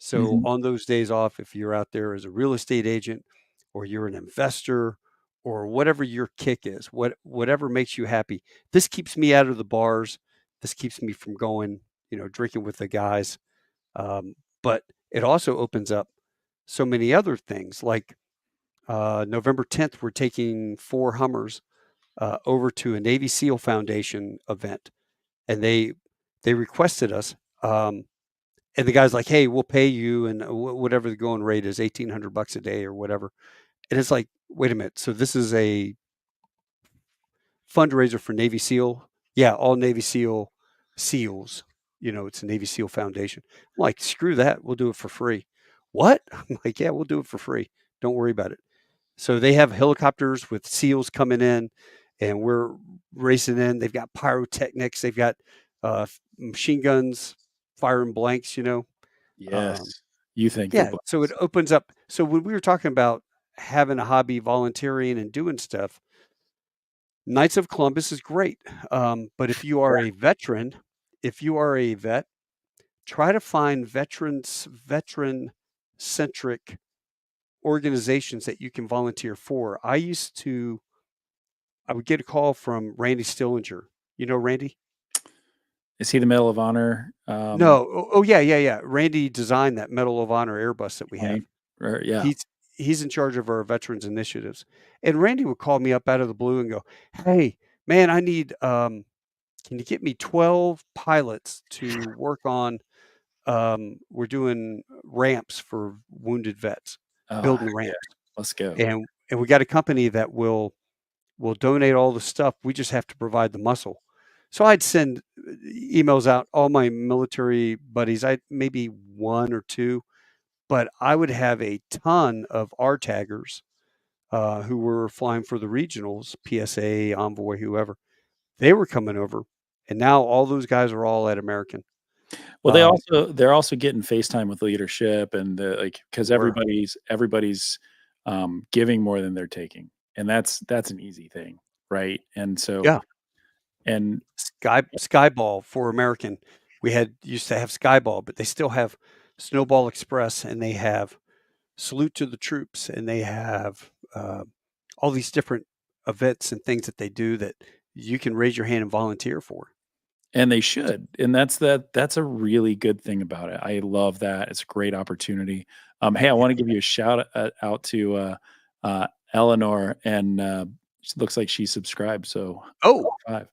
So mhm. on those days off, if you're out there as a real estate agent or you're an investor or whatever your kick is, whatever makes you happy, this keeps me out of the bars. This keeps me from going, drinking with the guys. But it also opens up so many other things. Like November 10th, we're taking 4 Hummers over to a Navy SEAL Foundation event, and they requested us. And the guy's like, "Hey, we'll pay you," and whatever the going rate is, $1,800 a day or whatever. And it's like, wait a minute. So this is a fundraiser for Navy SEAL? Yeah, all Navy SEALs. It's a Navy SEAL Foundation. I'm like, screw that. We'll do it for free. What? I'm like, yeah, we'll do it for free. Don't worry about it. So they have helicopters with SEALs coming in, and we're racing in. They've got pyrotechnics. They've got machine guns firing blanks. Um, Yes. You think for yeah. So it blacks. opens up. So when we were talking about having a hobby, volunteering, and doing stuff, Knights of Columbus is great. But if you are a veteran, if you are a vet, try to find veteran centric organizations that you can volunteer for. I would get a call from Randy Stillinger. You know Randy? Is he the Medal of Honor No. Oh, yeah, yeah, yeah. Randy designed that Medal of Honor Airbus that we have. plane? Or yeah. He's in charge of our veterans initiatives. And Randy would call me up out of the blue and go, "Hey, man, I need can you get me 12 pilots to work on we're doing ramps for wounded vets, Oh, building yeah. ramps." Let's go. And we got a company that will donate all the stuff. We just have to provide the muscle. So I'd send emails out, all my military buddies, I maybe one or two, but I would have a ton of RTAGers who were flying for the regionals, PSA, Envoy, whoever. They were coming over, and now all those guys are all at American. Well, Um, they're also getting FaceTime with leadership and because were everybody's giving more than they're taking, and that's an easy thing, right? And so yeah, and Skyball for American. We had used to have Skyball, but they still have Snowball Express, and they have Salute to the Troops, and they have all these different events and things that they do that you can raise your hand and volunteer for. and they should, and that's a really good thing about it. I love that. It's a great opportunity. Hey, I want to give you a shout out to Eleanor, and it looks like she subscribed. So Oh, high five.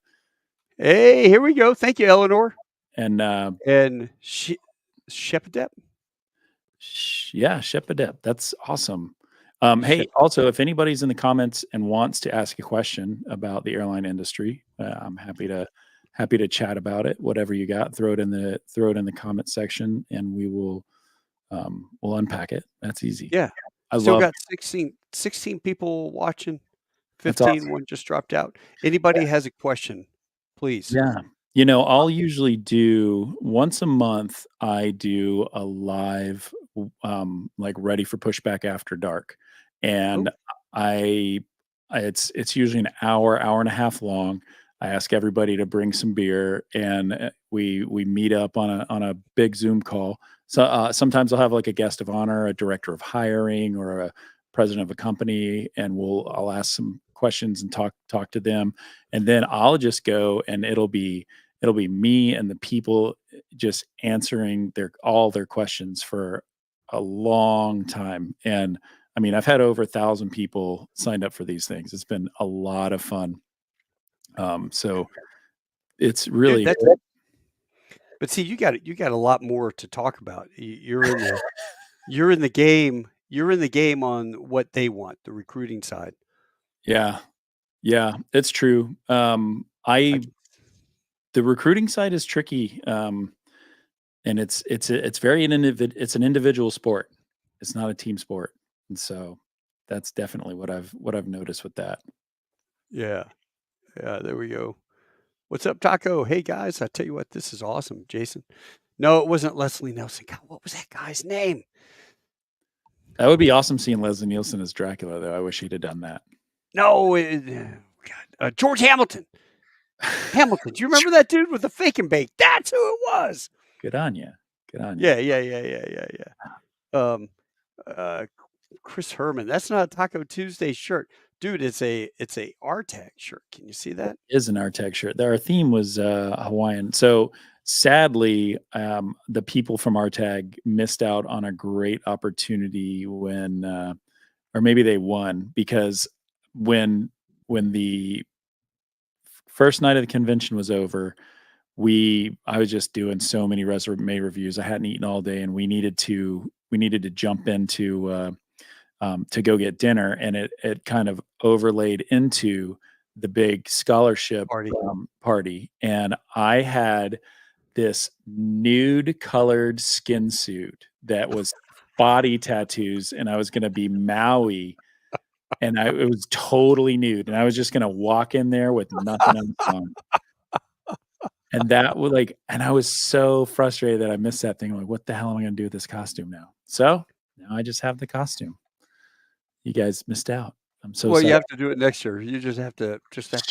hey, here we go. Thank you, Eleanor. And And Shepidep? Yeah, Shepadep. That's awesome. Hey, Shep. also, if anybody's in the comments and wants to ask a question about the airline industry, I'm happy to chat about it. Whatever you got, throw it in the comment section, and we'll unpack it. That's easy. Yeah. I Still love got 16 people watching. that's 15, awesome. one just dropped out. Anybody has a question, please. Yeah. I'll usually do once a month, I do a live, like ready for pushback after dark. Oh, And I, it's usually an hour and a half long. I ask everybody to bring some beer and we meet up on a big Zoom call. So sometimes I'll have like a guest of honor, a director of hiring, or a president of a company, and I'll ask some questions and talk to them, and then I'll just go and it'll be me and the people just answering all their questions for a long time. And I mean, I've had over 1,000 people signed up for these things. It's been a lot of fun. So it's dude, really that's but see, you got a lot more to talk about. You're in the game. You're in the game on what they want, the recruiting side. yeah, yeah, it's true. I I can, The recruiting side is tricky. And it's very it's an individual sport. It's not a team sport. And so that's definitely what I've noticed with that. yeah, yeah. There we go. What's up, Taco? Hey guys, I tell you what, this is awesome, Jason. No, it wasn't Leslie Nelson. God, what was that guy's name? That would be awesome seeing Leslie Nielsen as Dracula, though. I wish he'd have done that. No, God, George Hamilton. Hamilton. Do you remember that dude with the fake and bake? That's who it was. Good on you. Good on you. Yeah, yeah, yeah, yeah, yeah, yeah. Uh, Chris Herman. That's not a Taco Tuesday shirt, dude. It's a RTAG shirt. Can you see that? Is an Artec shirt. Our theme was Hawaiian. So sadly, the people from Artag missed out on a great opportunity when, or maybe they won because when when the first night of the convention was over, I was just doing so many resume reviews. I hadn't eaten all day, and we needed to jump into to go get dinner, and it kind of overlaid into the big scholarship Party. party, and I had this nude colored skin suit that was body tattoos, and I was going to be Maui, and it was totally nude, and I was just going to walk in there with nothing on. And that was and I was so frustrated that I missed that thing. I'm like, what the hell am I going to do with this costume now? So now I just have the costume. You guys missed out. I'm so Well, sorry. you have to do it next year. You just have to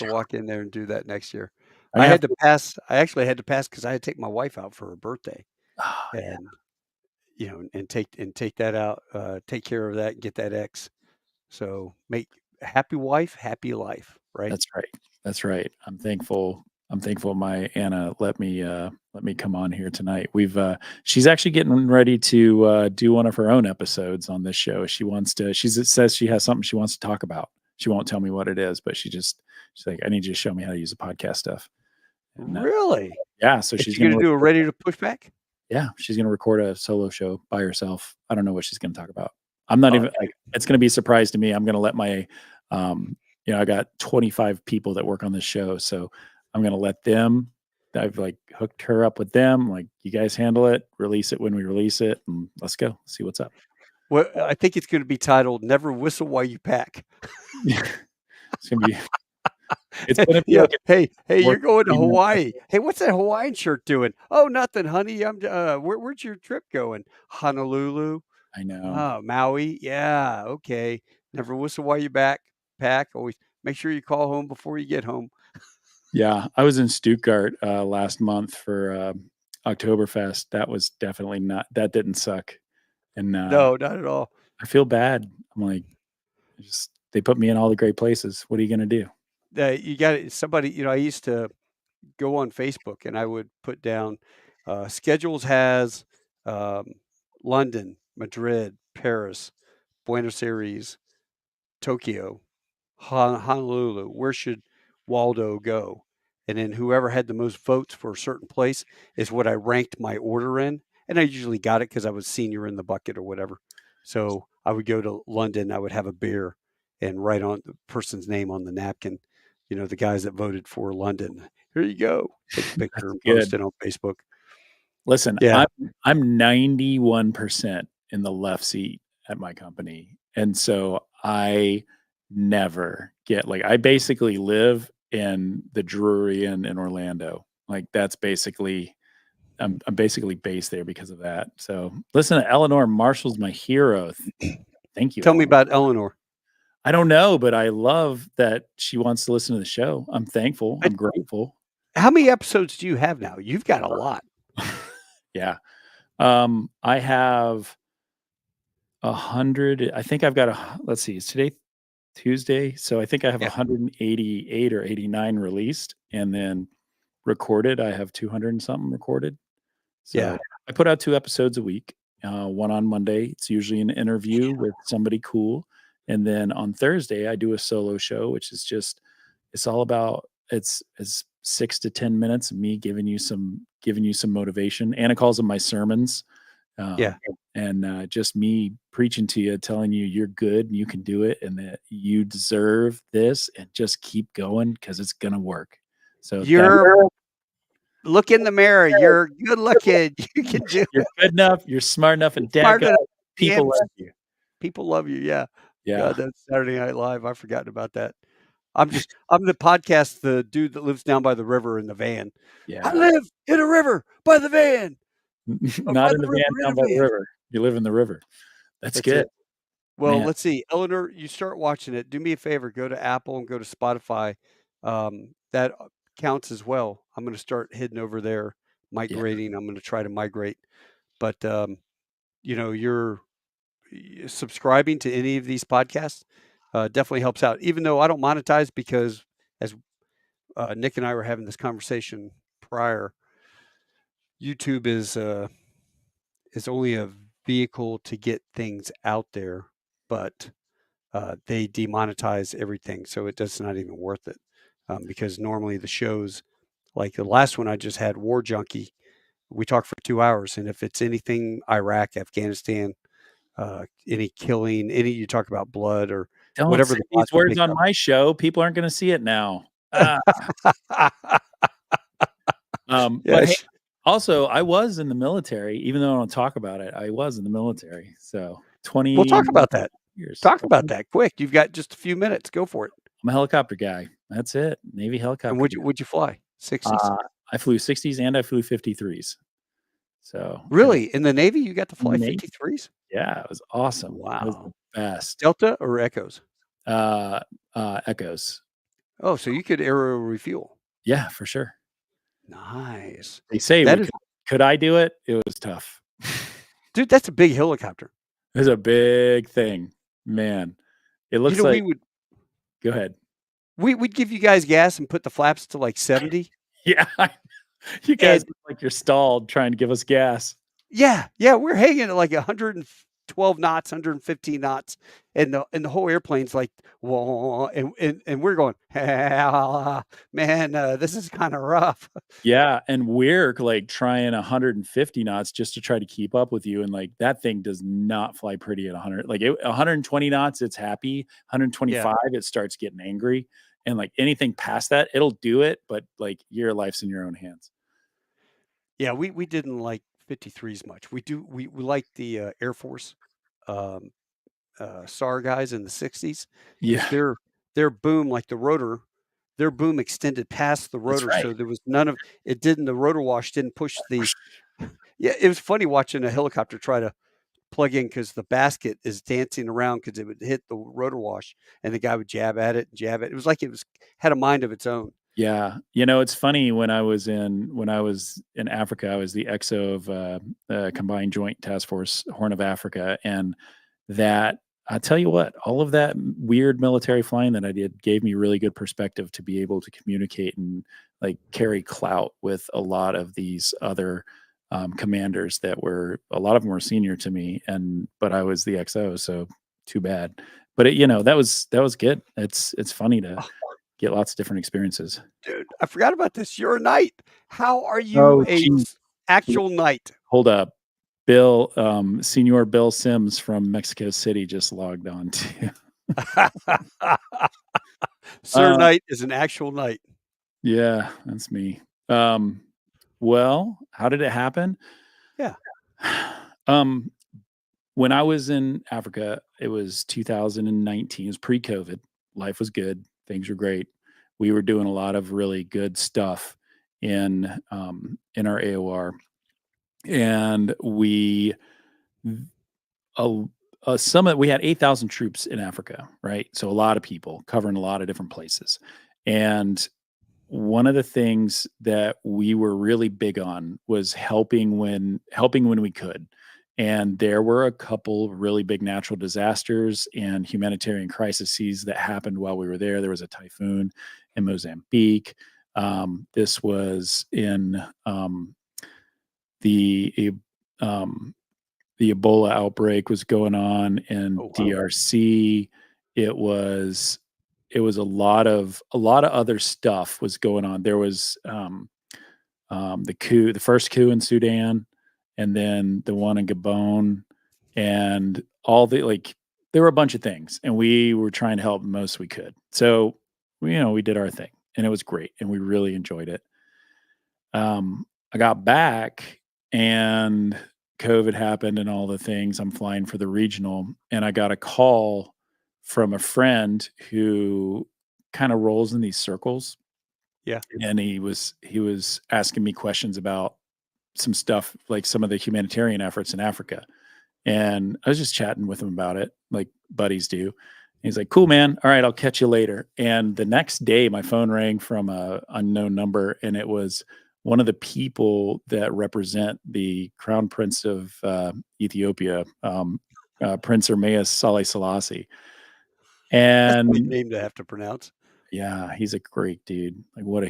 walk in there and do that next year. I I have had to pass. I actually had to pass because I had to take my wife out for her birthday, Oh, yeah. and and take that out, take care of that, and get that X. So make happy wife, happy life, right? That's right. That's right. I'm thankful my Anna let me come on here tonight. She's actually getting ready to do one of her own episodes on this show. She says she has something she wants to talk about. She won't tell me what it is, but she's like, I need you to show me how to use the podcast stuff. And, Really? yeah. So Is she's she going to do a ready to pushback? Yeah, she's going to record a solo show by herself. I don't know what she's going to talk about. I'm not even it's going to be a surprise to me. I'm going to let my, I got 25 people that work on this show. So I'm going to let them, I've hooked her up with them. Like, you guys handle it, release it when we release it, and let's go see what's up. Well, I think it's going to be titled "Never Whistle While You Pack." It's going to be. It's going to be hey, you're going to Hawaii. Hey, what's that Hawaiian shirt doing? Oh, nothing, honey. I'm where's your trip going? Honolulu. I know. Oh, Maui. Yeah, okay. Never whistle while you pack. Always make sure you call home before you get home. Yeah, I was in Stuttgart last month for Oktoberfest. That was definitely that didn't suck. And no, not at all. I feel bad. I'm like, they put me in all the great places. What are you going to do? You got somebody, I used to go on Facebook and I would put down schedules has London, Madrid, Paris, Buenos Aires, Tokyo, Honolulu. Where should Waldo go? And then whoever had the most votes for a certain place is what I ranked my order in. And I usually got it because I was senior in the bucket or whatever. So I would go to London, I would have a beer and write on the person's name on the napkin, the guys that voted for London. Here you go. Take a picture and post it on Facebook. Listen, yeah. I'm 91% in the left seat at my company. And so I never get I basically live in the Drury Inn in Orlando. That's basically I'm basically based there because of that. So listen, Eleanor Marshall's my hero. Thank you. Tell me about Eleanor. I don't know, but I love that she wants to listen to the show. I'm thankful. I'm grateful. How many episodes do you have now? You've got a lot. Yeah. I have 100. I think I've got let's see, is today Tuesday? So I think I have 188 or 89 released, and then recorded. I have 200 and something recorded. So I put out 2 episodes a week. One on Monday. It's usually an interview with somebody cool. And then on Thursday, I do a solo show, which is it's all about, it's 6 to 10 minutes of me giving you some motivation. Anna calls them my sermons. And just me preaching to you, telling you you're good and you can do it and that you deserve this, and just keep going because it's going to work. So look in the mirror. You're good looking. You can do it. You're good enough. You're smart enough. And people love you. People love you. Yeah. Yeah. God, that's Saturday Night Live. I've forgotten about that. I'm the podcast, the dude that lives down by the river in the van. Yeah. I live in a river by the van. Not in the van down by the river. You live in the river. That's good. It. Well, let's see. Eleanor, you start watching it. Do me a favor. Go to Apple and go to Spotify. That counts as well. I'm going to start heading over there, migrating. I'm going to try to migrate. But, you're subscribing to any of these podcasts definitely helps out, even though I don't monetize, because as Nick and I were having this conversation prior, YouTube is only a vehicle to get things out there, but they demonetize everything, so it's not even worth it, because normally the shows, like the last one I just had, War Junkie, we talked for 2 hours, and if it's anything Iraq, Afghanistan, any killing, you talk about blood or don't whatever. Say these words on my show. People aren't going to see it now. But hey, Also, I was in the military, even though I don't talk about it. I was in the military, so We'll 20 talk about that. years. Talk about that quick. You've got just a few minutes. Go for it. I'm a helicopter guy. That's it. Navy And helicopter guy. would you fly? 60s? I flew 60s and I flew 53s. So Really? In the Navy, you got to fly Navy, 53s? yeah, it was awesome. It was the Wow. best. Delta or Echoes? Echoes. Oh, so you could aero refuel. Yeah, for sure. Nice. They say That we is, could I do it? It was tough. dude, that's a big helicopter. It was a big thing, man. It You looks know, like. Go ahead. we'd give you guys gas and put the flaps to like 70. Yeah, you guys And look like you're stalled trying to give us gas. yeah, we're hanging at like 112 knots, 115 knots, and the whole airplane's like, whoa, and we're going, man, this is kind of rough. Yeah, and we're like trying 150 knots just to try to keep up with you, and like that thing does not fly pretty at 100. Like 120 knots, it's happy. Yeah, 125, it starts getting angry, and like anything past that, it'll do it, but like your life's in your own hands. yeah, we didn't like 53s much. We like the Air Force um, SAR guys in the 60s because Yeah, their boom, like the rotor, their boom extended past the that's rotor, right. so there was none of it. Didn't the rotor wash didn't push the. Yeah, it was funny watching a helicopter try to plug in because the basket is dancing around because it would hit the rotor wash, and the guy would jab at it and jab it. It was like it was had a mind of its own. Yeah, it's funny when I was in Africa, I was the XO of Combined Joint Task Force Horn of Africa, and that I tell you what, all of that weird military flying that I did gave me really good perspective to be able to communicate and like carry clout with a lot of these other commanders that were a lot of them were senior to me, but I was the XO, so too bad. But that was good. It's funny to get lots of different experiences. Dude, I forgot about this. You're a knight. How are you Oh, a geez. actual knight? Hold up. Bill, Senior Bill Sims from Mexico City just logged on too. Sir Knight is an actual knight. Yeah, that's me. Well, how did it happen? Yeah. Um, when I was in Africa, it was 2019. It was pre-COVID. Life was good. Things were great. We were doing a lot of really good stuff in our AOR, and we a, a summit. We had 8,000 troops in Africa, right? So a lot of people covering a lot of different places, and one of the things that we were really big on was helping when we could. And there were a couple really big natural disasters and humanitarian crises that happened while we were there. There was a typhoon in Mozambique. This was in the um, the Ebola outbreak was going on in Oh wow. DRC. It was a lot of other stuff was going on. There was the first coup in Sudan, and then the one in Gabon, and all the like. There were a bunch of things, and we were trying to help the most we could. So, we did our thing, and it was great, and we really enjoyed it. I got back, and COVID happened, and all the things. I'm flying for the regional, and I got a call from a friend who kind of rolls in these circles, Yeah. and he was asking me questions about some stuff, like some of the humanitarian efforts in Africa. And I was just chatting with him about it, like buddies do. He's like, "Cool, man. All right, I'll catch you later." And the next day, my phone rang from a unknown number, and it was one of the people that represent the Crown Prince of Ethiopia, Prince Ermeus Saleh Selassie. That's a weird And name to have to pronounce. yeah, he's a great dude. Like what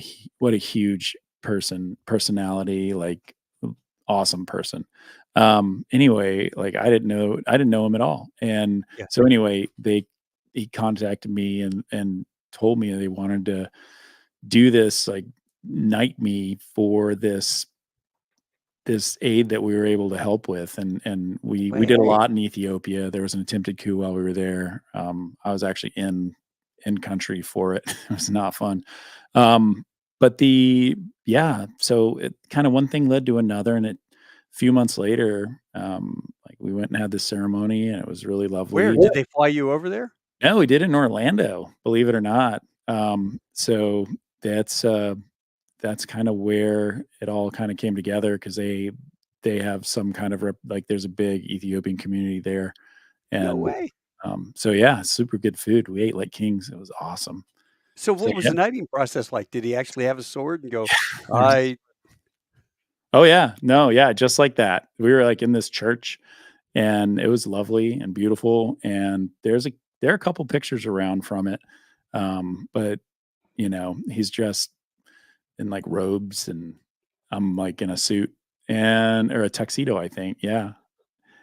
a huge personality, like awesome person. Anyway, like I didn't know him at all. And Yeah. so anyway, he contacted me and told me they wanted to do this, like knight me for this aid that we were able to help with. And we did a Way. lot in Ethiopia. There was an attempted coup while we were there. I was actually in country for it. It was not fun. But yeah, so it kind of one thing led to another, and a few months later, like we went and had this ceremony, and it was really Where lovely. did they fly you over there? No, we did it in Orlando, believe it or not. So that's that's kind of where it all kind of came together because they have some kind of like there's a big Ethiopian community there, No and way. so yeah, super good food. We ate like kings. It was awesome. So So what was yeah, the knighting process like? Did he actually have a sword and go, "I" oh yeah, no, yeah, just like that. We were like in this church, and it was lovely and beautiful. And there are a couple pictures around from it, but he's dressed in like robes, and I'm like in a suit and or a tuxedo, I think. Yeah,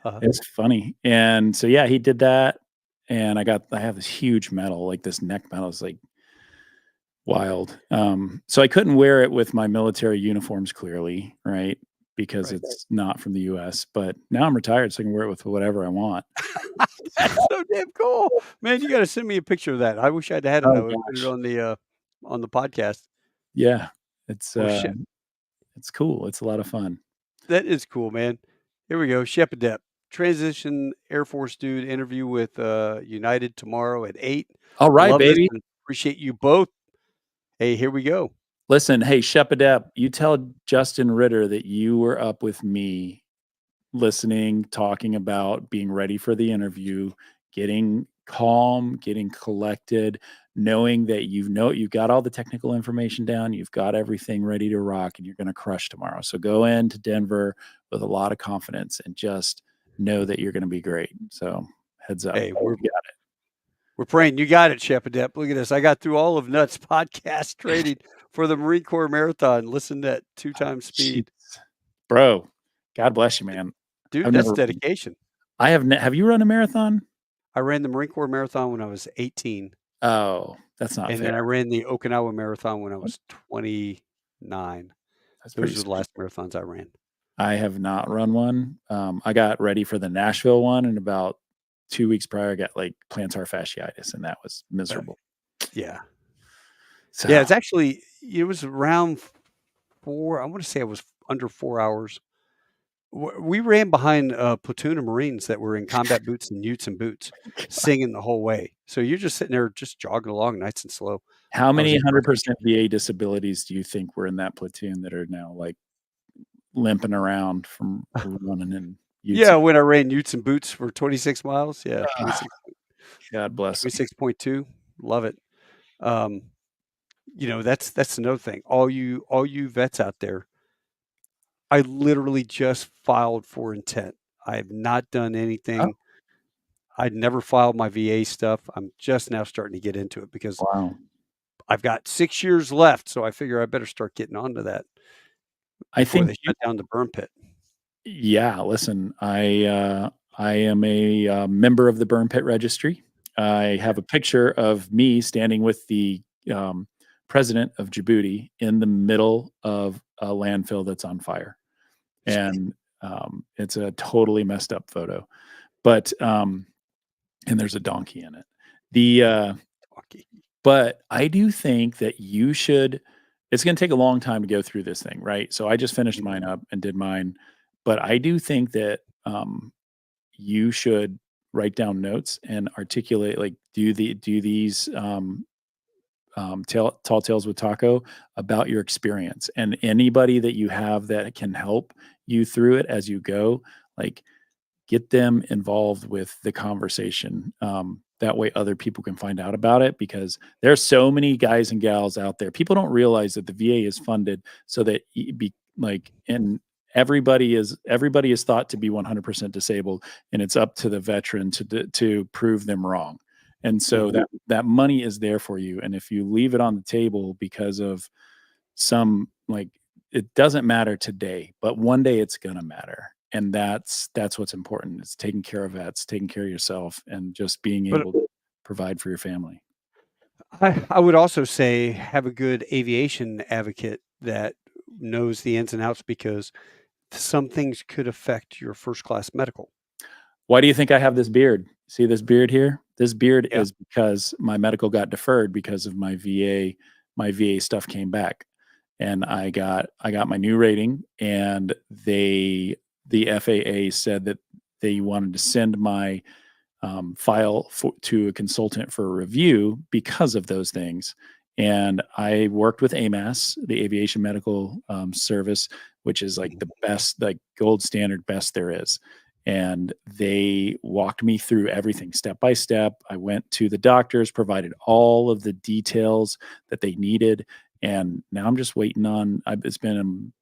uh it's funny. And so yeah, he did that, and I have this huge medal, like this neck medal. It's like wild. So I couldn't wear it with my military uniforms clearly, right? Because Right. it's not from the US, but now I'm retired, so I can wear it with whatever I want. That's so damn cool. Man, you gotta send me a picture of that. I wish I'd had it. I Oh would put it gosh. on the podcast. Yeah. It's Well, shit. it's cool. It's a lot of fun. That is cool, man. Here we go. Shep Adept. Transition Air Force dude interview with United tomorrow at 8. All right, Love this baby. and appreciate you both. Hey, here we go. Listen, hey, Shepardep, you tell Justin Ritter that you were up with me listening, talking about being ready for the interview, getting calm, getting collected, knowing that you've got all the technical information down, you've got everything ready to rock, and you're going to crush tomorrow. So go into Denver with a lot of confidence and just know that you're going to be great. So heads up. Hey, You got we're praying. You got it, Shep Adept. Look at this. I got through all of Nuts podcast training for the Marine Corps Marathon. Listen at 2 times it. speed. Jeez. Bro, God bless you, man. Dude, I've that's never dedication. have you run a marathon? I ran the Marine Corps Marathon when I was 18, Oh, that's not and fair. then I ran the Okinawa Marathon when I was 29. That's pretty Those were the sweet. last marathons I ran. I have not run one. I got ready for the Nashville one, and about 2 weeks prior, I got, like, plantar fasciitis, and that was Uh, miserable. yeah. So Yeah, it was around 4, I wanna say it was under 4 hours. We ran behind a platoon of Marines that were in combat boots and utes and boots, singing the whole way. So you're just sitting there just jogging along nice and slow. how I was many impressed. 100% VA disabilities do you think were in that platoon that are now, like, limping around from running in utes? Yeah, when I ran utes and boots for 26 miles, yeah, Ah, God bless them. 26.2, love it. Um, that's another thing. All you vets out there, I literally just filed for intent. I have not done Oh, anything. I'd never filed my VA stuff. I'm just now starting to get into it because wow. I've got 6 years left, so I figure I better start getting onto that I before think they you shut down the burn pit. Yeah, listen, I am a, member of the burn pit registry. I have a picture of me standing with the, um, president of Djibouti in the middle of a landfill that's on fire, and, it's a totally messed up photo, but, and there's a donkey in it. The, Talkie. but I do think that you should it's gonna take a long time to go through this thing, right? So I just finished Mhm. mine up and did mine, but I do think that, you should write down notes and articulate, like, do these, tall tales with Taco about your experience, and anybody that you have that can help you through it as you go, like, get them involved with the conversation. That way other people can find out about it because there's so many guys and gals out there. People don't realize that the VA is funded so that and everybody is thought to be 100% disabled, and it's up to the veteran to prove them wrong. And so Mhm. that money is there for you. And if you leave it on the table because of some like it doesn't matter today, but one day it's gonna matter. And that's what's important. It's taking care of vets, taking care of yourself, and just being But able to provide for your family. I would also say have a good aviation advocate that knows the ins and outs because some things could affect your first class medical. Why do you think I have this beard? See this beard here? This beard Yeah. is because my medical got deferred because of my VA stuff came back. and I got my new rating, and the FAA said that they wanted to send my file to a consultant for a review because of those things. And I worked with AMAS, the Aviation Medical Service, which is like the best, like gold standard best there is. And they walked me through everything step by step. I went to the doctors, provided all of the details that they needed. And now I'm just waiting on, it's been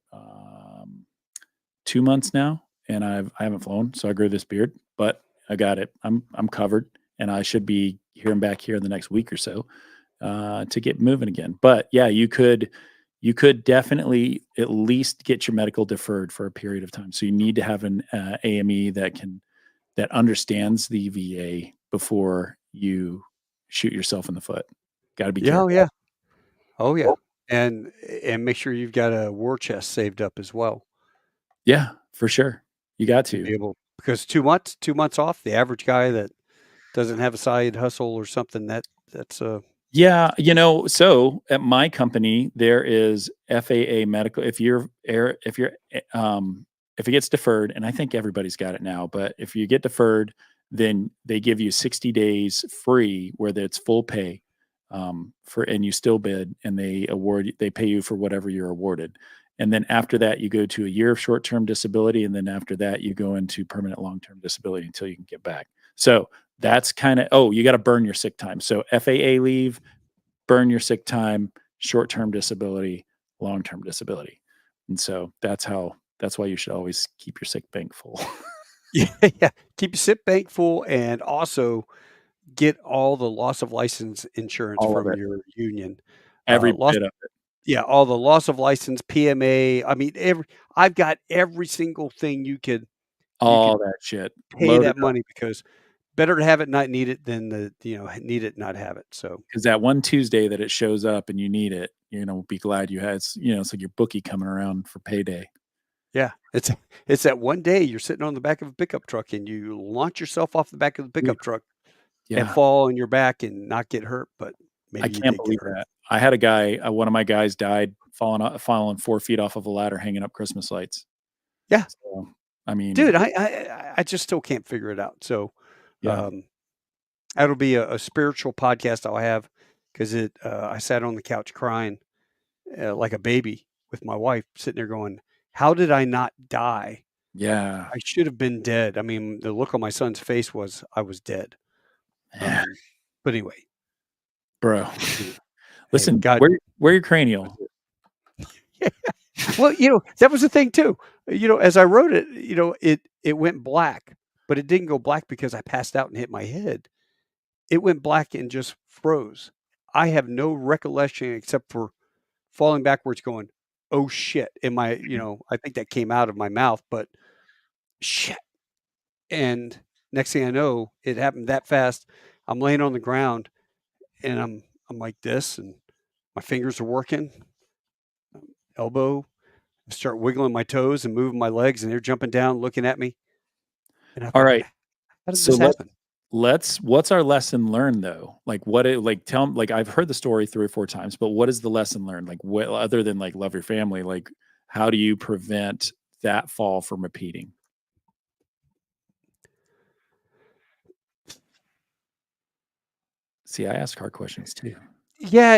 2 months now, and I haven't flown, so I grew this beard, but I got it. I'm covered, and I should be hearing back here in the next week or so to get moving again. But yeah, you could definitely at least get your medical deferred for a period of time. So you need to have an AME that understands the VA before you shoot yourself in the foot. Got to be Yeah, oh, careful. yeah. Oh, yeah. And make sure you've got a war chest saved up as well Yeah, for sure. You got to to. be able, because 2 months off, the average guy that doesn't have a side hustle or something, that's Yeah, so at my company, there is FAA medical. If it gets deferred, and I think everybody's got it now, but if you get deferred, then they give you 60 days free where it's full pay, and you still bid, and they pay you for whatever you're awarded. And then after that, you go to a year of short-term disability, and then after that, you go into permanent long-term disability until you can get back. So that's kind of, you got to burn your sick time. So FAA leave, burn your sick time, short-term disability, long-term disability. And so that's why you should always keep your sick bank full. yeah, yeah. Keep your sick bank full, and also get all the loss of license insurance All of from it. your union. Every Loss bit of it. Yeah, all the loss of license, PMA. I mean, I've got every single thing you All could that shit. pay Loaded that up. money, because better to have it not need it than need it not have it. So, Because that one Tuesday that it shows up and you need it, be glad you had. It's like your bookie coming around for payday. yeah, it's that one day you're sitting on the back of a pickup truck and you launch yourself off the back of the Dude, pickup truck and yeah, fall on your back and not get hurt, but I maybe you can't did get believe hurt. that. I had a guy, one of my guys died falling 4 feet off of a ladder hanging up Christmas lights. Yeah, So, I mean, dude, I just still can't figure it out. So, yeah, um, that'll be a spiritual podcast I'll have, because I sat on the couch crying like a baby with my wife, sitting there going, "How did I not die? yeah, I should have been dead." I mean, the look on my son's face was I was dead. yeah, But anyway, bro. you know, hey, Listen, God, wear your cranial. yeah. Well, that was the thing too. As I wrote it, it went black, but it didn't go black because I passed out and hit my head. It went black and just froze. I have no recollection except for falling backwards going, "Oh shit." I think that came out of my mouth, but shit. And next thing I know, it happened that fast. I'm laying on the ground and I'm like this, and my fingers are working, elbow. I start wiggling my toes and moving my legs, and they're jumping down, looking at me. And I All thought, right. how did So this happen? what's our lesson learned though? Like tell 'em, like I've heard the story 3 or 4 times, but what is the lesson learned? Like what other than like love your family, like how do you prevent that fall from repeating? See, I ask hard questions too. Yeah,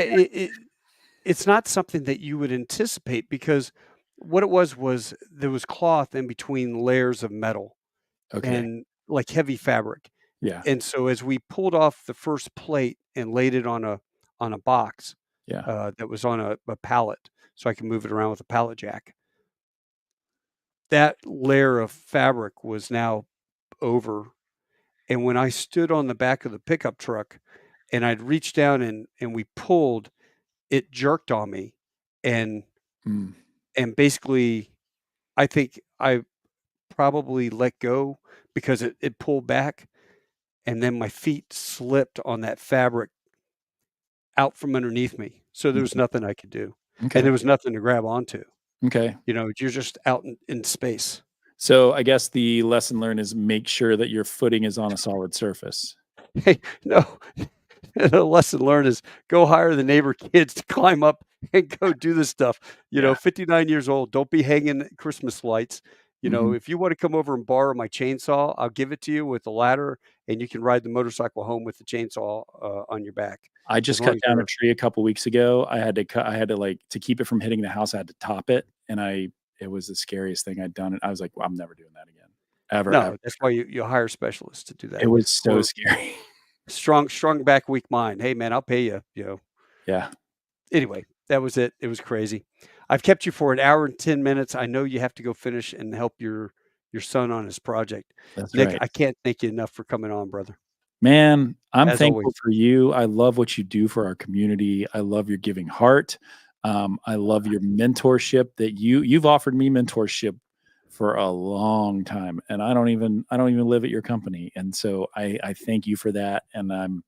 it's not something that you would anticipate, because what it was there was cloth in between layers of metal Okay. and like heavy fabric. Yeah. And so as we pulled off the first plate and laid it on a box Yeah. that was on a pallet, so I can move it around with a pallet jack, that layer of fabric was now over. And when I stood on the back of the pickup truck and I'd reached down and we pulled, it jerked on me, and Mm. basically I think I probably let go because it pulled back, and then my feet slipped on that fabric out from underneath me. So there was Mhm. nothing I could do, and Okay. there was nothing to grab onto. Okay. You're just out in space. So I guess the lesson learned is make sure that your footing is on a solid surface. Hey, no, a lesson learned is go hire the neighbor kids to climb up and go do this stuff. Yeah. 59 years old, don't be hanging Christmas lights. Mhm. If you want to come over and borrow my chainsaw, I'll give it to you with a ladder, and you can ride the motorcycle home with the chainsaw on your back, I as just long cut as down a you're tree a couple weeks ago. I had to, like, to keep it from hitting the house, I had to top it, and it was the scariest thing I'd done, and I was like, "Well, I'm never doing that again. Ever, ever." no. That's why you hire specialists to do It that, was so or scary. strong back, weak mind. Hey man, I'll pay you. Yeah, Anyway, that was it. It was crazy. I've kept you for an hour and 10 minutes. I know you have to go finish and help your son on his project. that's Nik, right. I can't thank you enough for coming on, brother. Man, I'm As always. thankful for you. I love what you do for our community. I love your giving heart. I love your mentorship that you've offered me mentorship for a long time, and I don't even live at your company, and so I thank you for that, and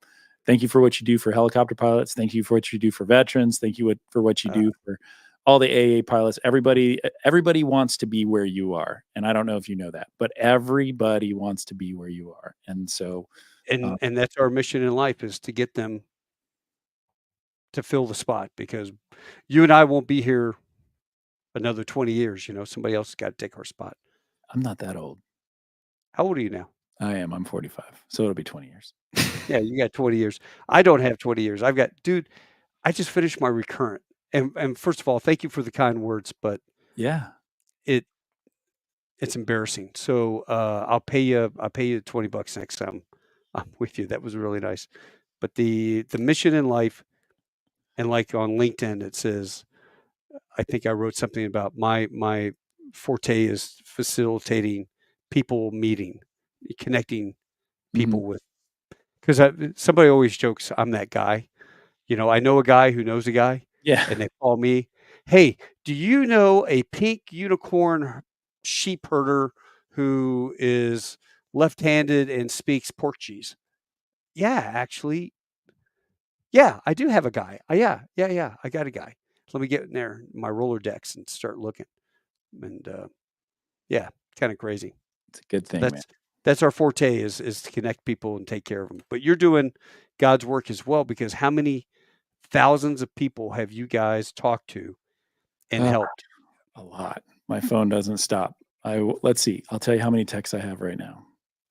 thank you for what you do for helicopter pilots. Thank you for what you do for veterans. Thank you for what you Uh, do for all the AA pilots. Everybody wants to be where you are, and I don't know if you know that, but everybody wants to be where you are, and so. and uh, and that's our mission in life, is to get them to fill the spot, because you and I won't be here another 20 years. Somebody else has got to take our spot. I'm not that old. How old are you now? I am. I'm 45, so it'll be 20 years. Yeah, you got 20 years. I don't have 20 years. Dude, I just finished my recurrent. And first of all, thank you for the kind words, but Yeah. it it's embarrassing. So I'll pay you $20 next time I'm with you. That was really nice. But the mission in life, and like on LinkedIn, it says, I think I wrote something about my forte is facilitating people meeting, connecting Mhm. people with, because somebody always jokes I'm that guy. I know a guy who knows a guy, Yeah. and they call me, "Hey, do you know a pink unicorn sheep herder who is left-handed and speaks Portuguese?" "Yeah, actually, yeah, I do have a guy. Yeah, I got a guy. Let me get in there, my Rolodex, and start looking." And yeah, kind of crazy. It's a good thing, man. That's our forte, is to connect people and take care of them. But you're doing God's work as well, because how many thousands of people have you guys talked to and Uh, helped? a lot. My phone doesn't stop. Let's see. I'll tell you how many texts I have right now.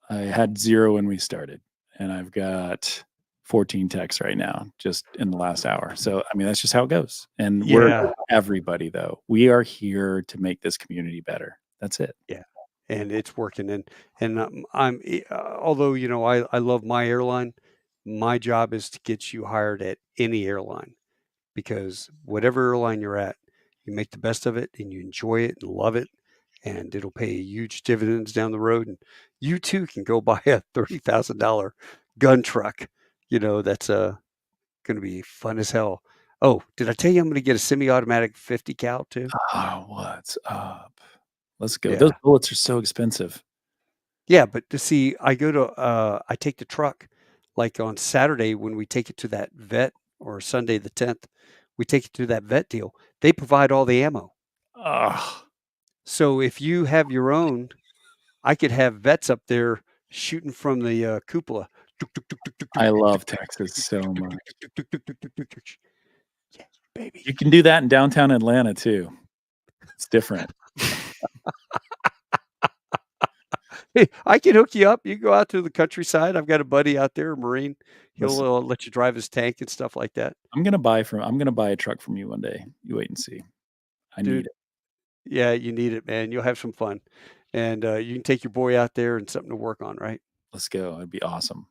I had 0 when we started, and I've got 14 texts right now just in the last hour. So, I mean, that's just how it goes. And we're Yeah, everybody though. We are here to make this community better. That's it. yeah, and it's working. Although I love my airline, my job is to get you hired at any airline, because whatever airline you're at, you make the best of it and you enjoy it and love it, and it'll pay huge dividends down the road. And you too can go buy a $30,000 gun truck. That's going to be fun as hell. Oh, did I tell you I'm going to get a semi-automatic 50 cal too? Oh, what's up? Let's go. Those Yeah. bullets are so expensive. Yeah, but to see, I take the truck, like on Saturday when we take it to that vet, or Sunday the 10th, we take it to that vet deal. They provide all the ammo. Oh, So if you have your own, I could have vets up there shooting from the cupola. I love Texas so much. Yeah, baby. You can do that in downtown Atlanta too. It's different. Hey, I can hook you up. You go out to the countryside. I've got a buddy out there, a Marine. He'll Listen, let you drive his tank and stuff like that. I'm gonna buy a truck from you one day. You wait and see. I need Dude, it. yeah, you need it, man. You'll have some fun. And you can take your boy out there and something to work on, right? Let's go. It'd be awesome.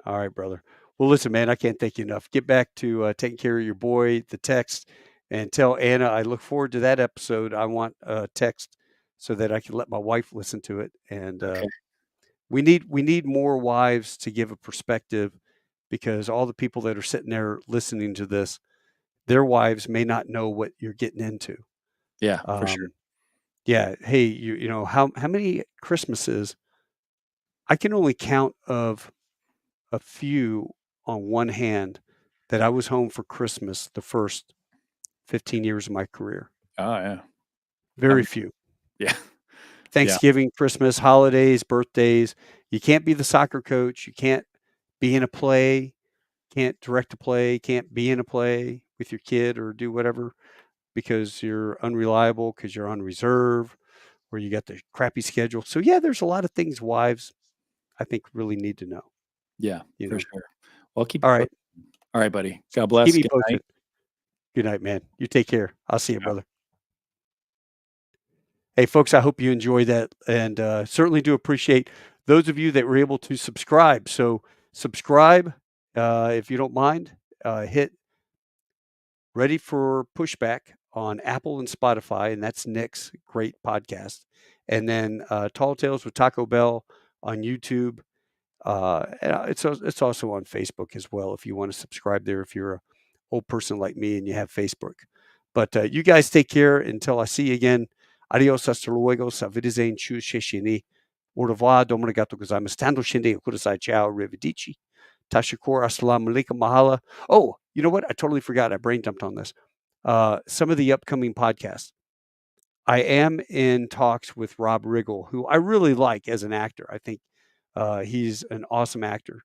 All right, brother. Well, listen, man, I can't thank you enough. Get back to taking care of your boy, the text, and tell Anna I look forward to that episode. I want a text so that I can let my wife listen to it. And Okay. we need more wives to give a perspective, because all the people that are sitting there listening to this, their wives may not know what you're getting into. Yeah, for sure. Um, yeah. Hey, how many Christmases? I can only count of a few on one hand that I was home for Christmas the first 15 years of my career. Oh yeah. Very I'm few. yeah. Yeah. Thanksgiving, Christmas, holidays, birthdays. You can't be the soccer coach. You can't be in a play. can't direct a play, can't be in a play with your kid or do whatever because you're unreliable, because you're on reserve, or you got the crappy schedule. So yeah, there's a lot of things wives I think really need to know. Yeah, You for know. sure. Well, I'll keep you All right, posted. All right, buddy. God keep bless. me Good posted. night. Good night, man. You take care. I'll see you, brother. Hey, folks, I hope you enjoyed that, and certainly do appreciate those of you that were able to subscribe. So subscribe if you don't mind. Hit Ready for Pushback on Apple and Spotify, and that's Nik's great podcast. And then Tall Tales with Taco Bell on YouTube. And it's also on Facebook as well if you want to subscribe there if you're a old person like me and you have Facebook. But you guys take care until I see you again. Adios, hasta luego, sa wiedersehen, tschüss, shishini. Au revoir, domo arigato gozaimasu, tando shinde, kudasai, ciao, arrivederci. Tashakor, assalamu alaikum, mahala. Oh, you know what? I totally forgot. I brain dumped on this. Some of the upcoming podcasts. I am in talks with Rob Riggle, who I really like as an actor. I think he's an awesome actor,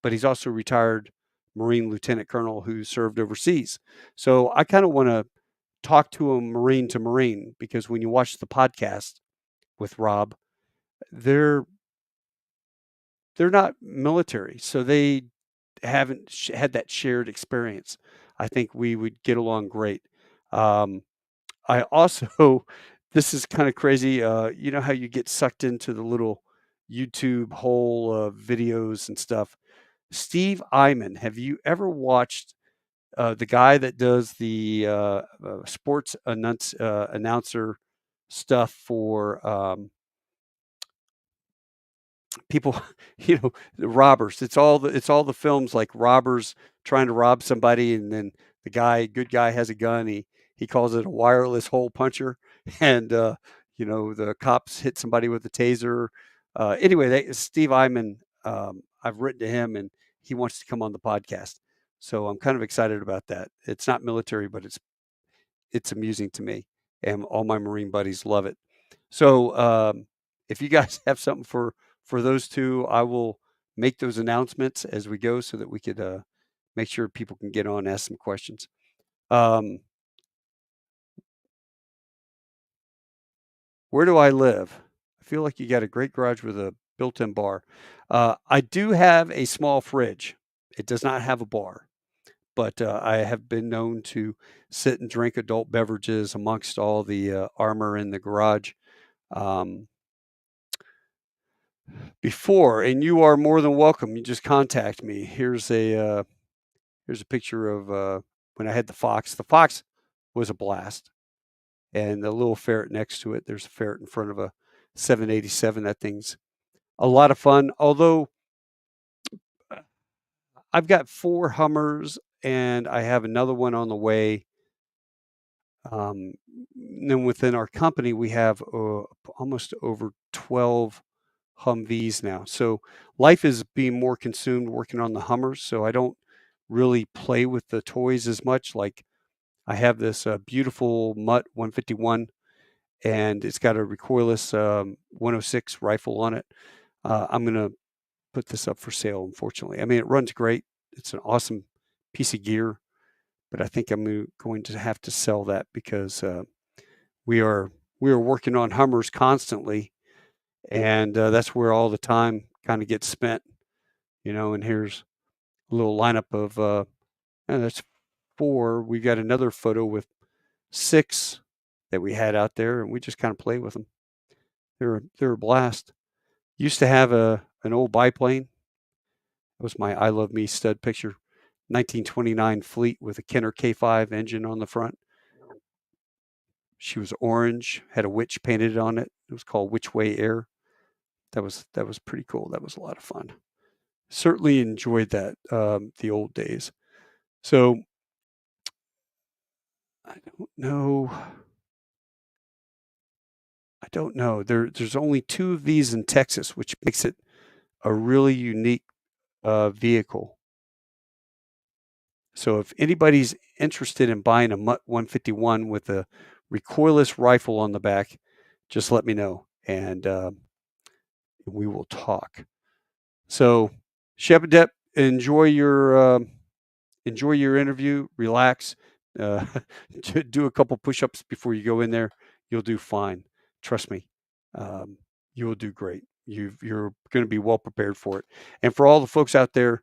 but he's also a retired Marine lieutenant colonel who served overseas. So I kind of want to talk to him Marine to Marine because when you watch the podcast with Rob, they're not military, so they haven't had that shared experience. I think we would get along great. Um, I also, this is kind of crazy. You know how you get sucked into the little YouTube hole of videos and stuff. Steve Iman, have you ever watched the guy that does the sports announcer stuff for people, the robbers? It's all the films like robbers trying to rob somebody, and then the good guy has a gun. He calls it a wireless hole puncher, and the cops hit somebody with a taser. Anyway, Steve Iman, I've written to him, and he wants to come on the podcast. So I'm kind of excited about that. It's not military, but it's amusing to me, and all my Marine buddies love it. So if you guys have something for those two, I will make those announcements as we go so that we could make sure people can get on and ask some questions. Where do I live? I feel like you got a great garage with a built-in bar. I do have a small fridge. It does not have a bar, but I have been known to sit and drink adult beverages amongst all the armor in the garage. Before, and you are more than welcome. You just contact me. Here's a picture of when I had the fox. The fox was a blast, and the little ferret next to it. There's a ferret in front of a 787. That thing's a lot of fun. Although I've got 4 Hummers, and I have another one on the way. Then within our company, we have almost over 12 Humvees now. So life is being more consumed working on the Hummers. So I don't really play with the toys as much. Like I have this beautiful Mutt 151, and it's got a recoilless 106 rifle on it. I'm going to put this up for sale, unfortunately. I mean, it runs great. It's an awesome piece of gear, but I think I'm going to have to sell that because we are working on Hummers constantly, and that's where all the time kind of gets spent, And here's a little lineup of that's 4. We got another photo with 6 that we had out there, and we just kind of play with them. They're a blast. Used to have an old biplane. It was my I Love Me stud picture. 1929 Fleet with a Kenner K5 engine on the front. She was orange, had a witch painted on it. It was called Which Way Air. That was pretty cool. That was a lot of fun. Certainly enjoyed that, the old days. So I don't know. There's only 2 of these in Texas, which makes it a really unique vehicle. So if anybody's interested in buying a Mutt 151 with a recoilless rifle on the back, just let me know, and we will talk. So, Shepardep, enjoy your enjoy your interview, relax, uh, do a couple push-ups before you go in there. You'll do fine. Trust me. You will do great. You're going to be well prepared for it. And for all the folks out there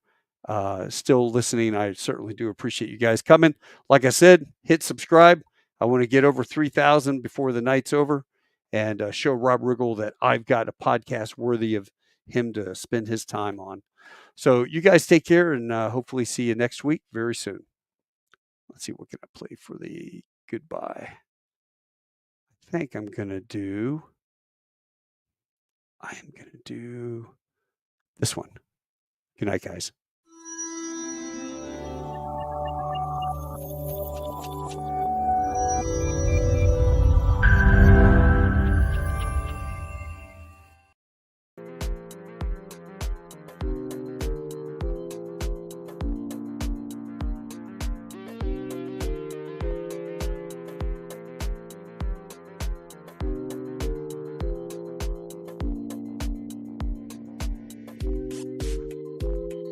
still listening, I certainly do appreciate you guys coming. Like I said, hit subscribe. I want to get over 3,000 before the night's over and show Rob Riggle that I've got a podcast worthy of him to spend his time on. So you guys take care and hopefully see you next week very soon. Let's see, what can I play for the goodbye? I think I am going to do this one. Good night, guys.